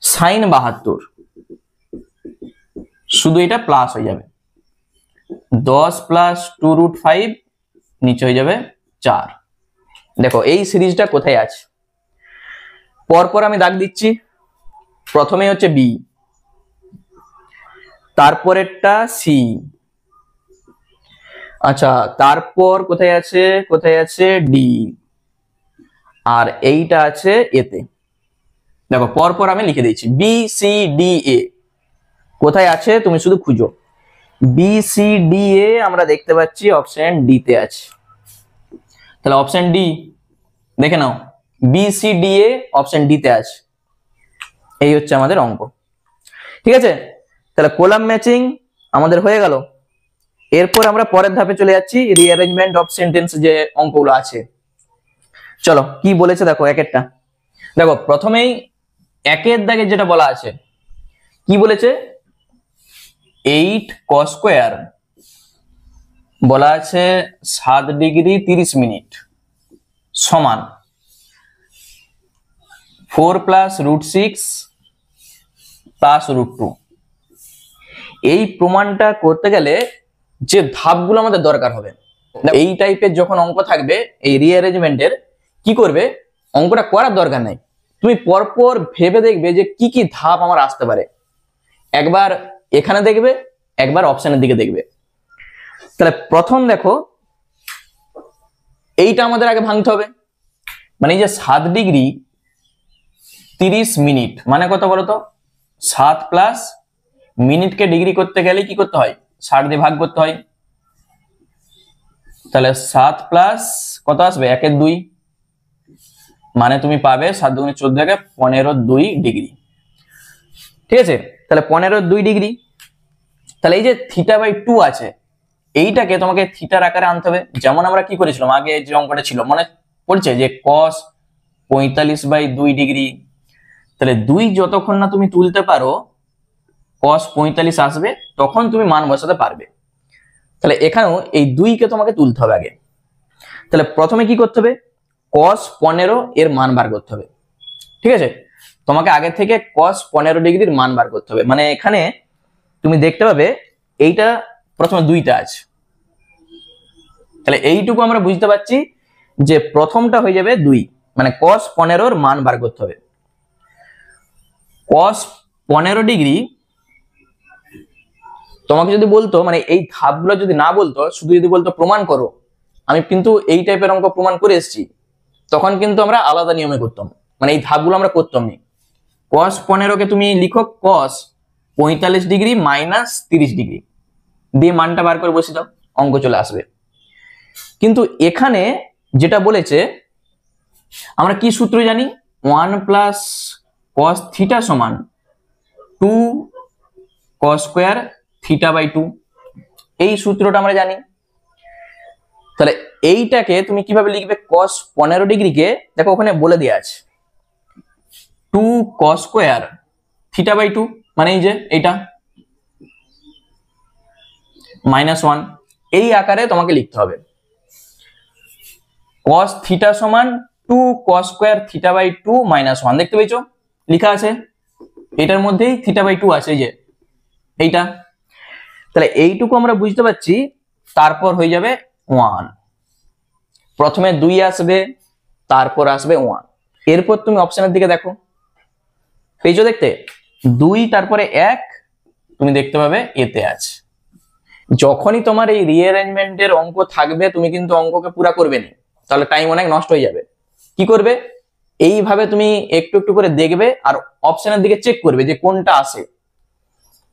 সাইন 72, শুধু এটা প্লাস হয়ে যাবে, 10 + 2√5 নিচে হয়ে যাবে 4। দেখো এই সিরিজটা কোথায় আছে, পরপর আমি দাগ দিচ্ছি। প্রথমে হচ্ছে বি, তারপরেরটা সি, আচ্ছা তারপর কোথায় আছে? কোথায় আছে? ডি, আর এইটা আছে এতে। দেখো পরপর আমি লিখে দিচ্ছি, বি সি ডি এ কোথায় আছে তুমি শুধু খুঁজো। বি সি ডি এ আমরা দেখতে পাচ্ছি অপশন ডি তে আছে, তাহলে অপশন ডি দেখে নাও, B C D A option D তে আছে। এই হচ্ছে আমাদের অঙ্ক। ঠিক আছে, তাহলে কলাম ম্যাচিং আমাদের হয়ে গেল। এরপর আমরা পরের ধাপে চলে যাচ্ছি, রিঅ্যারেঞ্জমেন্ট অফ সেন্টেন্স যে অঙ্কগুলো আছে। চলো কি বলেছে দেখো এক একটা। দেখো প্রথমেই 1 দাগে যেটা বলা আছে, কি বলেছে 8 cos স্কয়ার বলা আছে 7 ডিগ্রি 30 মিনিট সমান 4 প্লাস √6 প্লাস √2। এই প্রমাণটা করতে গেলে যে ধাপগুলো আমাদের দরকার হবে, এই টাইপের যখন অঙ্ক থাকবে এই রিঅ্যারেঞ্জমেন্টের, কি করবে, অঙ্কটা করার দরকার নাই, তুমি পরপর ভেবে দেখবে যে কি কি ধাপ আমার আসতে পারে। একবার এখানে দেখবে, একবার অপশনের দিকে দেখবে। তাহলে প্রথম দেখো, এইটা আমাদের আগে ভাঙতে হবে। মানে এই যে 7 ডিগ্রি 30 মিনিট মানে কত বলতো, 7 প্লাস মিনিটকে ডিগ্রি করতে গেলে কি করতে হয়, 60 দিয়ে ভাগ করতে হয়। তাহলে 7 প্লাস কত আসবে, 1 এর 2, মানে তুমি পাবে 7 দুগুণে 14 15 ডিগ্রি। ঠিক আছে, তাহলে 15 ডিগ্রি। তাহলে এই যে θ/2 আছে, এইটাকে তোমাকে থিটার আকারে আনতে হবে। যেমন আমরা কি করেছিলাম আগে, যে অঙ্কটা ছিল মনে পড়ছে, যে cos 45/2 ডিগ্রি। তাহলে 2 যতক্ষণ না তুমি তুলতে পারো cos 45 আসবে, তখন তুমি মান বসাতে পারবে। তাহলে এখানেও এই 2 কে তোমাকে তুলতে হবে আগে। তাহলে প্রথমে কি করতে হবে, cos 15 এর মান বার করতে হবে। ঠিক আছে, তোমাকে আগে থেকে cos 15 ডিগ্রির মান বার করতে হবে। মানে এখানে তুমি দেখতে পাবে এইটা প্রথমে 2টা আছে, তাহলে এইটুকু আমরা বুঝতে পারছি যে প্রথমটা হয়ে যাবে 2, মানে cos 15 এর মান বার করতে হবে। cos 15 ডিগ্রি তোমাকে যদি বলতো, মানে এই ধাপগুলো যদি না বলতো, শুধু যদি বলতো প্রমাণ করো, আমি কিন্তু এই টাইপের অঙ্ক প্রমাণ করে এসেছি, তখন কিন্তু আমরা আলাদা নিয়মে করতাম, মানে এই ধাপগুলো আমরা করতাম না। cos 15 কে তুমি লিখো cos 45 ডিগ্রি মাইনাস 30 ডিগ্রি দিয়ে মানটা বার করে বসে দাও, অঙ্ক চলে আসবে। কিন্তু এখানে যেটা বলেছে, আমরা কি সূত্র জানি, 1 প্লাস cos θ সমান 2 cos স্কয়ার θ/2, এই সূত্রটা আমরা জানি। তাহলে এইটাকে তুমি কিভাবে লিখবে, cos 15 ডিগ্রিকে দেখো ওখানে বলে দেওয়া আছে 2 cos স্কয়ার θ/2, মানে এই যে এইটা -1, এই আকারে তোমাকে লিখতে হবে। cos θ সমান 2 cos স্কয়ার θ/2 -1, দেখতে পেয়েছো লেখা আছে, এটার মধ্যেই θ/2 আছে, এই যে এইটা। তাহলে এইটুকু আমরা বুঝতে পারছি। তারপর হয়ে যাবে 1, প্রথমে 2 আসবে, তারপর আসবে 1। এরপর তুমি অপশনের দিকে দেখো, পেয়েছো দেখতে 2 তারপরে 1, তুমি দেখতে পাবে এতে আছে। যখনই তোমার এই রিঅ্যারেঞ্জমেন্টের অঙ্ক থাকবে, তুমি কিন্তু অঙ্ককে পুরা করবে না, তাহলে টাইম অনেক নষ্ট হয়ে যাবে। কি করবে, এইভাবে তুমি একটু একটু করে দেখবে আর অপশনের দিকে চেক করবে যে কোনটা আসে।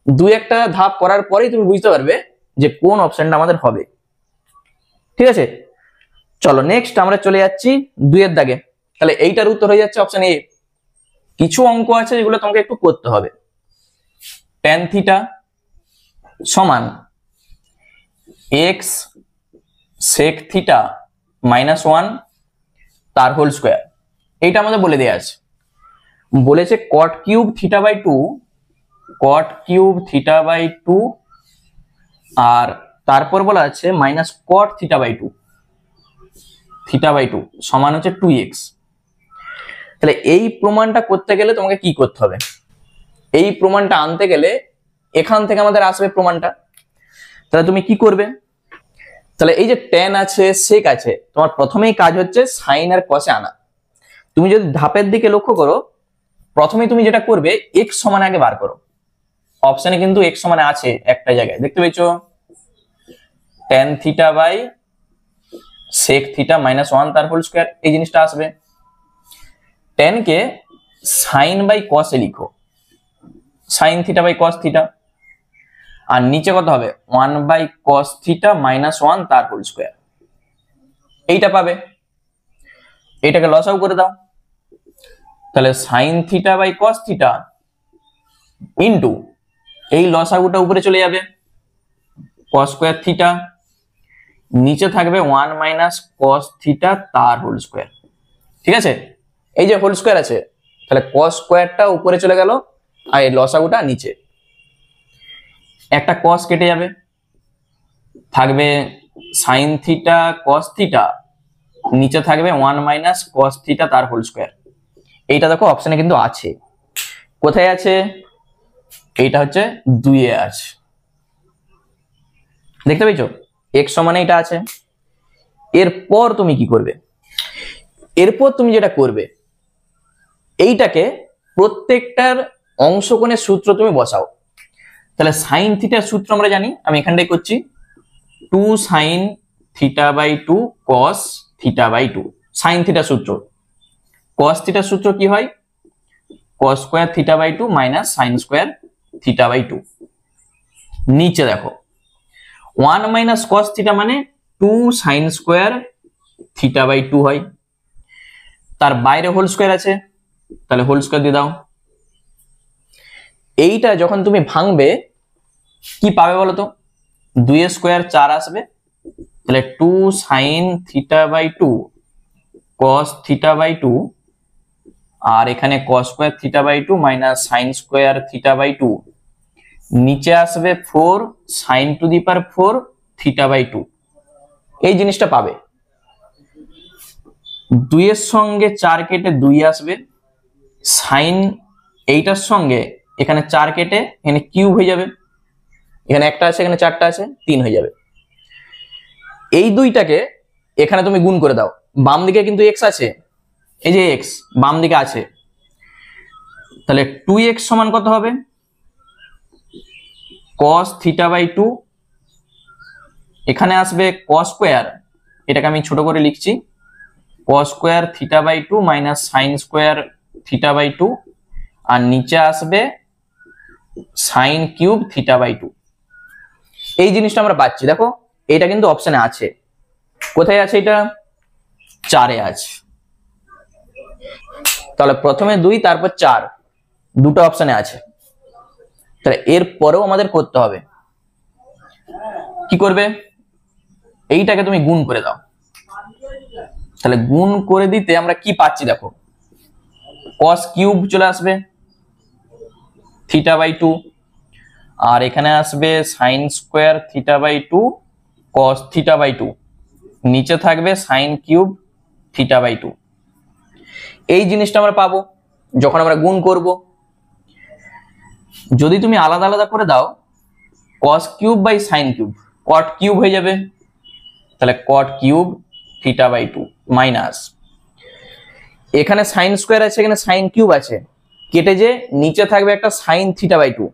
2-1টা ধাপ করার পরেই তুমি বুঝতে পারবে যে কোন অপশনটা আমাদের হবে। ঠিক আছে, চলো নেক্সট আমরা চলে যাচ্ছি 2 এর দাগে। তাহলে এইটার উত্তর হয়ে যাচ্ছে অপশন এ। কিছু অঙ্ক আছে যেগুলো তোমাকে একটু করতে হবে। tan θ সমান x sec θ -1 তার হোল স্কয়ার, এইটা আমাদের বলে দেয়া আছে। বলেছে cot কিউব θ/2, cot কিউব θ/2, আর তারপর বলা আছে মাইনাস cot θ/2, θ/2 সমান হচ্ছে 2x। তাহলে এই প্রমাণটা করতে গেলে তোমাকে কি করতে হবে, এই প্রমাণটা আনতে গেলে এখান থেকে আমাদের আসবে প্রমাণটা। তাহলে তুমি কি করবে, তাহলে এই যে tan আছে sec আছে, তোমার প্রথমেই কাজ হচ্ছে sin আর cos এ আনা। তুমি যদি ধাপের দিকে লক্ষ্য করো, প্রথমে তুমি যেটা করবে x সমান আগে বার করো। অপশনে কিন্তু x সমান আছে একটা জায়গায়, দেখতে পেয়েছো, tan θ বাই sec θ -1 তার হোল স্কয়ার, এই জিনিসটা আসবে। tan কে sin বাই cos এ লিখো, sin θ বাই cos θ, আর নিচে কত হবে 1 বাই cos θ -1 তার হোল স্কয়ার, এইটা পাবে। এটাকে লসাগু করে দাও, তাহলে sin θ বাই cos θ ইনটু এই লসাগুটা উপরে চলে যাবে cos স্কয়ার θ, নিচে থাকবে 1 মাইনাস cos θ তার হোল স্কয়ার। ঠিক আছে, এই যে হোল স্কয়ার আছে, তাহলে cos স্কয়ারটা উপরে চলে গেল আর এই লসাগুটা নিচে, একটা কস কেটে যাবে, থাকবে সাইন থিটা কস থিটা, নিচে থাকবে 1 মাইনাস কস থিটা তার হোল স্কোয়ার। এইটা দেখো অপশনে কিন্তু আছে। কোথায় আছে? এইটা হচ্ছে 2 এ আছে, দেখতে পেয়েছো? x সমানে এটা আছে। এরপর তুমি কি করবে? এরপর তুমি যেটা করবে, এইটাকে প্রত্যেকটার অংশকোণের সূত্র তুমি বসাও। তাহলে সাইন থিটার সূত্র আমরা জানি, আমি এখানটাই করছি, 2 sine theta by 2 cos theta by 2। Sine থিটার সূত্র, কস থিটার সূত্র কি হয়? Cos square theta by 2 minus sine square theta by 2। নিচে দেখো 1 মাইনাস কস থিটা মানে 2 সাইন স্কোয়ার থিটা বাই 2 হয়। তার বাইরে হোল স্কোয়ার আছে, তাহলে হোল স্কোয়ার দিয়ে দাও। এইটা যখন তুমি ভাঙবে কি পাবে বলো তো? 2 এর স্কোয়ার 4 আসবে, তাহলে 2 sine theta by 2 cos theta by 2, আর এখানে cos square theta by 2 minus sine square theta by 2। নিচে আসবে 4 sine to the power 4 theta by 2। এই জিনিসটা পাবে। 2 এর সঙ্গে 4 কেটে 2 আসবে, সাইন এইটার সঙ্গে এখানে 4 কেটে এখানে কিউব হয়ে যাবে, এখানে একটা আছে এখানে 4টা আছে, 3 হয়ে যাবে। এই দুইটাকে এখানে তুমি গুণ করে দাও, বাম দিকে কিন্তু x আছে, এই যে x বাম দিকে আছে, তাহলে 2x সমান কত হবে? cos থিটা বাই 2, এখানে আসবে cos স্কোয়ার, এটাকে আমি ছোট করে লিখছি, cos square theta by 2 minus sine square theta by 2, আর নিচে আসবে সাইন কিউব থিটা বাই 2। এই জিনিসটা আমরা পাচ্ছি, দেখো এটা কিন্তু অপশনে আছে। কোথায় আছে? এটা 4 এ আছে। তাহলে প্রথমে 2 তারপর 4, দুটো অপশনে আছে। তাহলে এর পরেও আমাদের করতে হবে, কি করবে? এইটাকে তুমি গুণ করে দাও। তাহলে গুণ করে দিতে আমরা কি পাচ্ছি দেখো, cos কিউব চলে আসবে থিটা বাই 2, আর এখানে আসবে sine square theta by 2 cos theta by 2, নিচে থাকবে সাইন কিউব থিটা বাই 2। এই জিনিসটা আমরা পাবো যখন আমরা গুণ করব। যদি তুমি আলাদা আলাদা করে দাও, cos cube by sine cube cot cube হয়ে যাবে, তাহলে cot cube theta by 2 minus এখানে সাইন স্কোয়ার আছে এখানে সাইন কিউব আছে, কেটে যে নিচে থাকবে একটা সাইন থিটা বাই 2,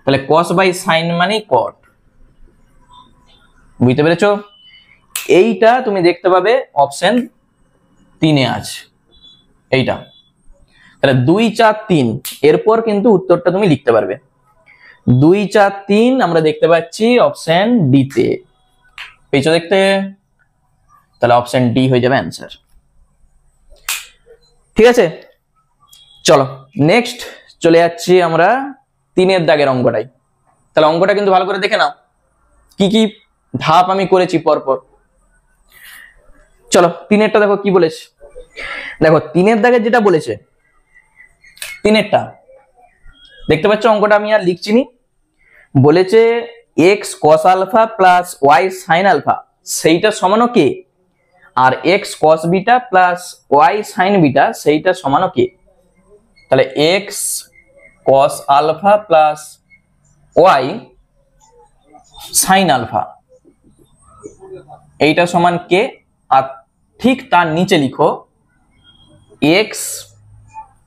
তাহলে cos বাই সাইন মানে cot। বুঝতে পেরেছো? এইটা তুমি দেখতে পাবে অপশন 3 এ আছে এইটা। তাহলে 2 4 3, এরপর কিন্তু উত্তরটা তুমি লিখতে পারবে। 2 4 3 আমরা দেখতে পাচ্ছি অপশন ডি তে, পেয়েছো দেখতে? তাহলে অপশন ডি হয়ে যাবে অ্যান্সার। ঠিক আছে, চলো নেক্সট চলে যাচ্ছি আমরা 3 এর দাগের অঙ্কটাই। তাহলে অঙ্কটা কিন্তু ভালো করে দেখে নাও, কি কি ধাপ আমি করেছি পরপর। চলো 3 এরটা দেখো কি বলেছে। দেখো 3 এর দাগে যেটা বলেছে, 3 এরটা দেখতে পাচ্ছ, অঙ্কটা আমি আর লিখছি নি। বলেছে x cos alpha plus y sin alpha সেইটা সমানো কে, আর x cos beta plus y sin beta সেইটা সমানো কে। তাহলে x cos alpha plus y sin alpha এইটা সমান কে, আর ঠিক তার নিচে লিখো x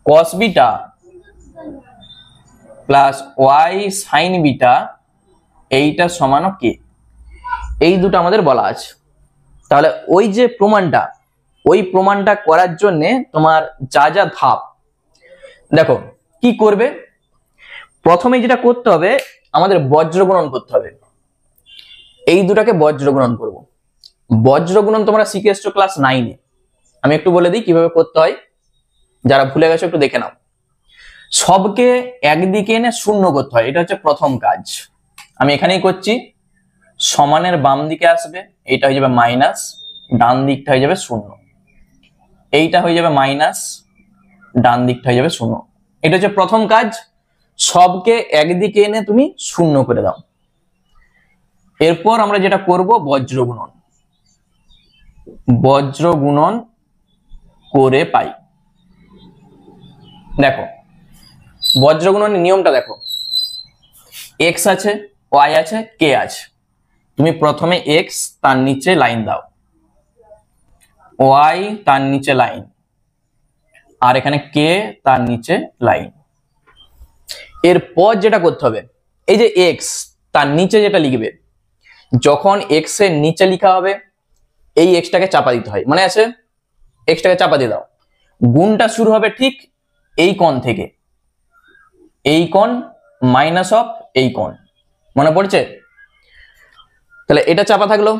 cos beta plus y sin beta এইটা সমানো কে। এই দুটো আমাদের বলা আছে। তাহলে ওই যে প্রমাণটা, ওই প্রমাণটা করার জন্য তোমার যা যা ধাপ, দেখো কি করবে। প্রথমে যেটা করতে হবে, আমাদের বজ্র গুণন করতে হবে। এই দুটাকে বজ্র গুণন করব। বজ্র গুণন তোমরা শিখে এসছো ক্লাস 9 এ। আমি একটু বলে দিই কিভাবে করতে হয়, যারা ভুলে গেছো একটু দেখে নাও। সবকে একদিকে এনে শূন্য করতে হয়, এটা হচ্ছে প্রথম কাজ। আমি এখানেই করছি। সমানের বাম দিকে আসবে, এইটা হয়ে যাবে মাইনাস, ডান দিকটা হয়ে যাবে শূন্য। এইটা হয়ে যাবে মাইনাস, ডান দিকটা হয়ে যাবে শূন্য। এটা হচ্ছে প্রথম কাজ, সবকে একদিকে এনে তুমি শূন্য করে দাও। এরপর আমরা যেটা করব বজ্র গুণন করে পাই। দেখো বজ্র গুণনের নিয়মটা দেখো, x আছে, y আছে, k আছে। তুমি প্রথমে x তার নিচে লাইন দাও, y তার নিচে লাইন, আর এখানে k তার নিচে লাইন। এরপর যেটা করতে হবে, এই যে x তার নিচে যেটা লিখবে, যখন x এর নিচে লেখা হবে এই x টাকে চাপা দিতে হয়, মানে আছে x টাকে চাপা দিয়ে দাও। গুণটা শুরু হবে ঠিক এই কোণ থেকে, এই কোণ মাইনাস অফ এই কোণ, মনে পড়ছে? তাহলে এটা চাপা থাকলো।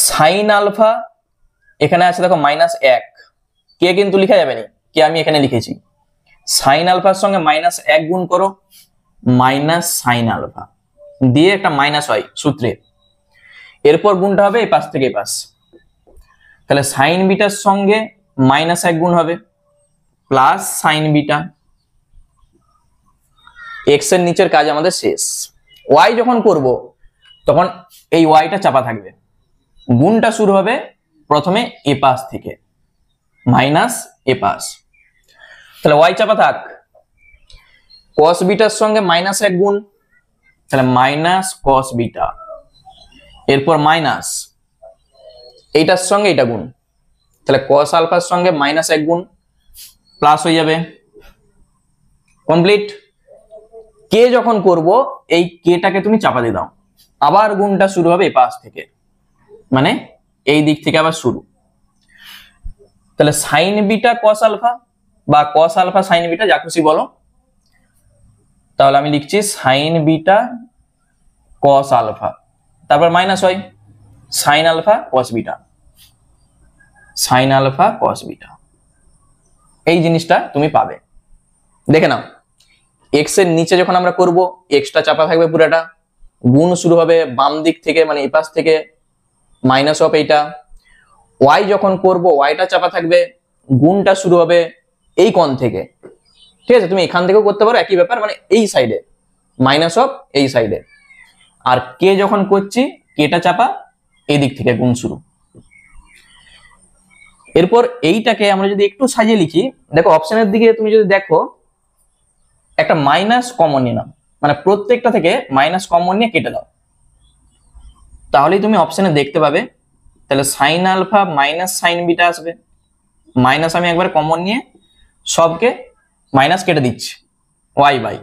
সাইন আলফা এখানে আছে দেখো -1, কে কিন্তু লেখা যাবে না, কে আমি এখানে লিখেছি। সাইন আলফার সঙ্গে -1 গুণ করো, মাইনাস সাইন আলফা দিয়ে একটা মাইনাস হয় সূত্রে। এরপর গুণটা হবে এই পাশ থেকে এই পাশ, তাহলে সাইন বিটার সঙ্গে -1 গুণ হবে প্লাস সাইন বিটা। এক্স এর নিচের কাজ আমাদের শেষ। ওয়াই যখন করব তখন এই ওয়াইটা চাপা থাকবে, গুণটা শুরু হবে প্রথমে এ পাশ থেকে, মাইনাস এ পাশ। তাহলে ওয়াই চাপা থাক, কস বিটার সঙ্গে -1 গুণ, তাহলে মাইনাস কস বিটা। এরপর মাইনাস এইটার সঙ্গে এটা গুণ, তাহলে কস আলফার সঙ্গে -1 গুণ, প্লাস হয়ে যাবে, কমপ্লিট। কে যখন করব এই কেটাকে তুমি চাপা দিয়ে দাও, আবার গুণটা শুরু হবে এই পাশ থেকে, মানে এই দিক থেকে আবার শুরু। তাহলে সাইন বিটা কস আলফা বা কস আলফা সাইন বিটা, যা খুশি বলো। তাহলে আমি লিখছি সাইন বিটা কস আলফা, তারপর মাইনাস হয় sine alpha cos beta, sine alpha cos beta. এই জিনিসটা তুমি পাবে, দেখে নাও। এক্স এর নিচে যখন আমরা করব এক্সটা চাপা থাকবে পুরাটা, গুণ শুরু হবে বাম দিক থেকে, মানে এই পাশ থেকে, মাইনাস অফ এইটা। ওয়াই যখন করব ওয়াইটা চাপা থাকবে, গুণটা শুরু হবে এই কোণ থেকে, ঠিক আছে? তুমি এখান থেকেও করতে পারো, একই ব্যাপার, মানে এই সাইডে মাইনাস অফ এই সাইডে। আর কে যখন করছি কেটা চাপা এই দিক থেকে, গুণ শুরু। এরপর এইটাকে আমরা যদি একটু সাজিয়ে লিখি, দেখো অপশনের দিকে তুমি যদি দেখো একটা মাইনাস কমন নিয়ে নাও, মানে প্রত্যেকটা থেকে মাইনাস কমন নিয়ে কেটে দাও, তাহলেই তুমি অপশনে দেখতে পাবে। তাহলে sine alpha minus sine beta আসবে, মাইনাস আমি একবার কমন নিয়ে সবকে মাইনাস কেটে দিচ্ছি, ওয়াই বাই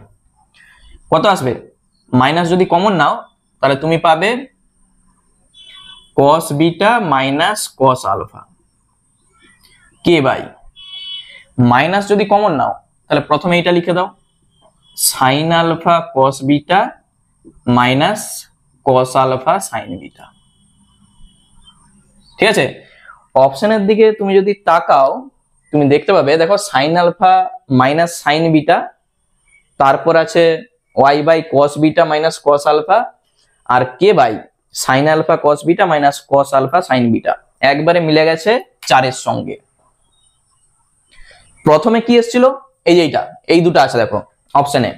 কত আসবে, মাইনাস যদি কমন নাও তাহলে তুমি পাবে cos beta minus cos alpha, K by. Minus যদি কমন নাও তাহলে প্রথমে এটা লিখে দাও, sine alpha cos beta minus cos alpha sine beta, ঠিক আছে? অপশনের দিকে তুমি যদি তাকাও তুমি দেখতে পাবে, দেখো sine alpha minus sine beta, তারপর আছে Y by cos beta minus cos alpha, আর K by sine alpha cos beta minus cos alpha sine beta, একবারে মিলে গেছে 4 এর সঙ্গে। প্রথমে কি এসেছিল, এই যে এইটা, এই দুটো আছে দেখো অপশনে।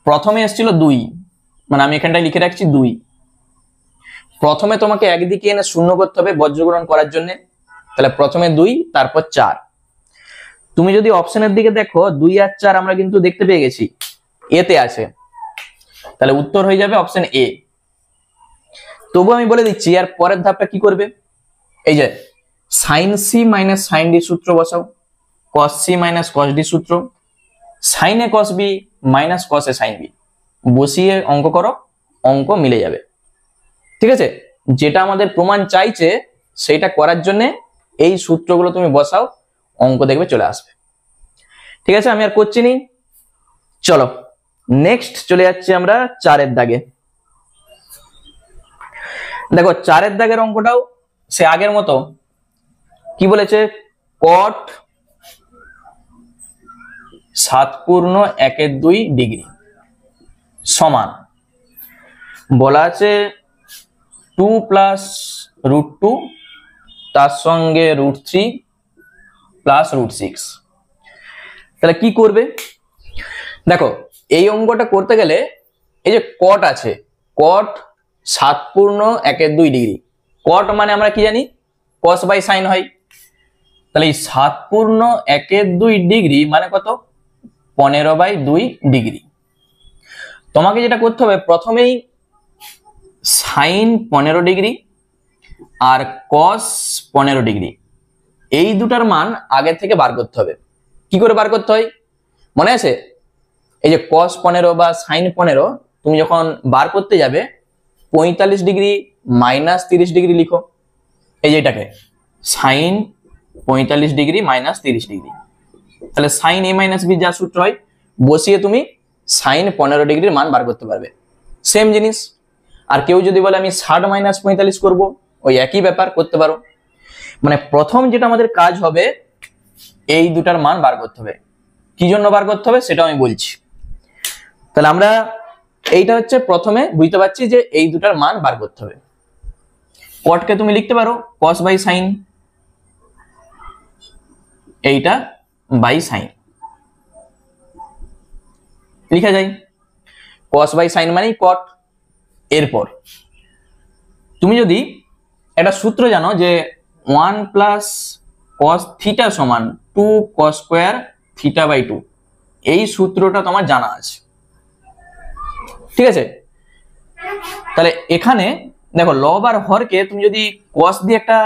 প্রথমে এসেছিল 2, মানে আমি এখানটায় লিখে রাখছি 2। প্রথমে তোমাকে একদিকে এনে শূন্য করতে হবে বজ্রগ্রহণ করার জন্য, তাহলে প্রথমে 2 তারপর 4। তুমি যদি অপশনের দিকে দেখো 2 আর 4 আমরা কিন্তু দেখতে পেয়ে গেছি, এতে আছে, তাহলে উত্তর হয়ে যাবে অপশন এ। তবু আমি বলে দিচ্ছি আর পরের ধাপটা কি করবে, এই যে sine C minus sine D সূত্র বসাও, cos C minus cos D সূত্র, sine A cos B minus cos A sine B, বসিয়ে অঙ্ক করো, অঙ্ক মিলে যাবে, ঠিক আছে? যেটা আমাদের প্রমাণ চাইছে সেইটা করার জন্য এই সূত্রগুলো তুমি বসাও, অঙ্ক দেখবে চলে আসবে, ঠিক আছে? আমি আর করছি নি, চলো নেক্সট চলে যাচ্ছি আমরা 4 এর দাগে। দেখো 4 এর দাগের অঙ্কটাও সে আগের মতো, কি বলেছে, কট 7/1/2 ডিগ্রি সমান, বলা আছে 2 প্লাস √2 তার সঙ্গে √3 প্লাস √6। তাহলে কি করবে, দেখো এই অঙ্কটা করতে গেলে এই যে কট আছে কট 7/1 ডিগ্রি। কট মানে আমরা কি জানি, কস বাই সাইন হয়। তাহলে এই 7/1 ডিগ্রি মানে কত, 15/2 ডিগ্রি। তোমাকে যেটা করতে হবে, প্রথমেই সাইন 15 ডিগ্রি আর কস 15 ডিগ্রি এই দুটার মান আগে থেকে বার করতে হবে। কি করে বার করতে হয় মনে আছে? এই যে কস 15 বা সাইন 15 তুমি যখন বার করতে যাবে 45 ডিগ্রি মাইনাস 30 ডিগ্রি লিখো। এই যে এটাকে সাইন 45 ডিগ্রি মাইনাস 30 ডিগ্রি। তাহলে সাইন a মাইনাস বি যা সূত্র হয় বসিয়ে তুমি সাইন 15 ডিগ্রির মান বার করতে পারবে। সেম জিনিস। আর কেউ যদি বলে আমি 60 মাইনাস 45 করবো, ওই একই ব্যাপার করতে পারো। মানে প্রথম যেটা আমাদের কাজ হবে, এই দুটার মান বার করতে হবে। কি জন্য বার করতে হবে সেটা আমি বলছি। তাহলে আমরা এইটা হচ্ছে প্রথমে বুঝতে পারছি যে এই দুটার মান বার করতে হবে। কটকে তুমি লিখতে পারো কস বাই সাইন, এইটা বাই সাইন লিখা যায়। কস বাই সাইন মানে কট। এরপর তুমি যদি একটা সূত্র জানো যে 1 প্লাস কস থিটা সমান 2 কস স্কোয়ার থিটা বাই 2, এই সূত্রটা তোমার জানা আছে, ঠিক আছে? তাহলে এখানে দেখো লব আর হরকে তুমি যদি কস দিয়ে একটা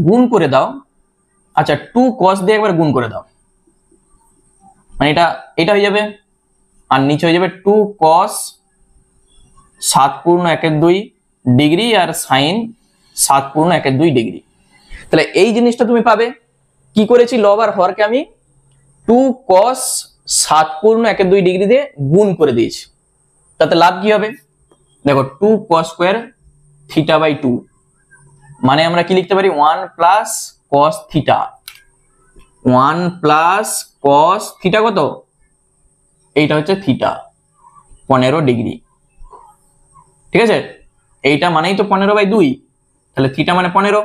গুণ করে দাও, আচ্ছা 2 কস দিয়ে একবার গুণ করে দাও, মানে এটা হয়ে যাবে, আর নিচে হয়ে যাবে 2 কস 7/1 ডিগ্রি আর সাইন 7/1 ডিগ্রি। তাহলে এই জিনিসটা তুমি পাবে। কি করেছি, লব আর হরকে আমি 2 কস 7/1 ডিগ্রি দিয়ে গুণ করে দিয়েছি। তাতে লাভ কি হবে দেখো, 2 কস স্কোয়ার থিটা বাই 2 মানে আমরা কি লিখতে পারি, 1 plus cos theta. 1 plus cos theta কত, এইটা হচ্ছে থিটা 15 ডিগ্রি, ঠিক আছে? এইটা মানেই তো 15/2, তাহলে থিটা মানে 15।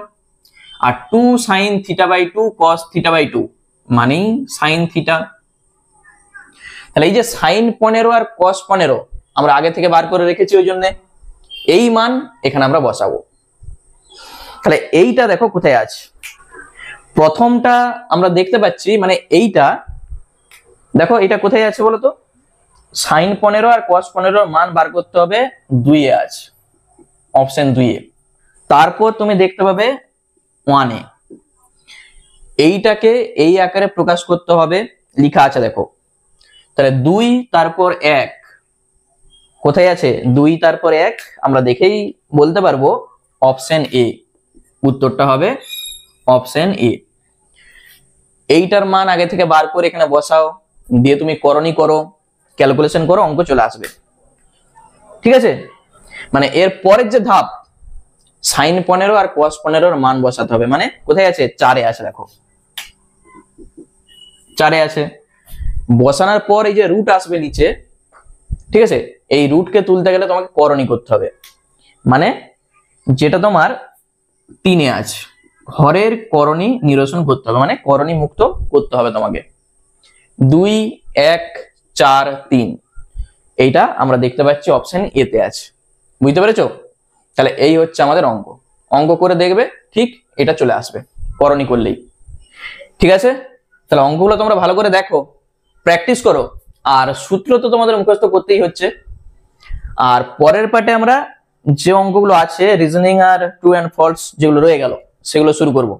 আর 2 sine theta by 2 cos theta by 2 মানেই সাইন থিটা। তাহলে এই যে সাইন 15 আর কস 15 আমরা আগে থেকে বার করে রেখেছি, ওই জন্য এই মান এখানে আমরা বসাবো। তাহলে এইটা দেখো কোথায় আছে, প্রথমটা আমরা দেখতে পাচ্ছি, মানে এইটা দেখো এটা কোথায় আছে বলো তো, সাইন 15 আর কস 15 মান বার করতে হবে 2 এ আছে, অপশন 2 এ। তারপর তুমি দেখতে পাবে 1 এ। এইটাকে এই আকারে প্রকাশ করতে হবে, লেখা আছে দেখো। তাহলে 2 তারপর 1 কোথায় আছে, 2 তারপর 1 আমরা দেখেই বলতে পারবো অপশন এ, উত্তরটা হবে অপশন এ। এইটার মান আগে থেকে বার করে এখানে বসাও, দিয়ে তুমি করণী করো, ক্যালকুলেশন করো, অঙ্ক চলে আসবে, ঠিক আছে? মানে এর পরের যে ধাপ, সাইন 15 আর কস 15 মান বসাতে হবে। মানে কোথায় আছে, 4 এ আছে, দেখো 4 এ আছে। বসানোর পর এই যে রুট আসবে নিচে, ঠিক আছে? এই রুটকে তুলতে গেলে তোমাকে করণী করতে হবে, মানে যেটা তোমার 3 এ আছে, হরের করণী নিরসন করতে হবে, মানে করণী মুক্ত করতে হবে তোমাকে। 2 1 4 3 এইটা আমরা দেখতে পাচ্ছি অপশন এ তে আছে, বুঝতে পেরেছো? তাহলে এই হচ্ছে আমাদের অঙ্ক। অঙ্ক করে দেখবে ঠিক এটা চলে আসবে করণী করলেই, ঠিক আছে? তাহলে অঙ্কগুলো তোমরা ভালো করে দেখো, প্র্যাকটিস করো, আর সূত্র তো তোমাদের মুখস্থ করতেই হচ্ছে। আর পরের পার্টে আমরা যে অঙ্কগুলো আছে রিজনিং আর ট্রু এন্ড ফলস যেগুলো রয়ে গেল সেগুলো শুরু করব।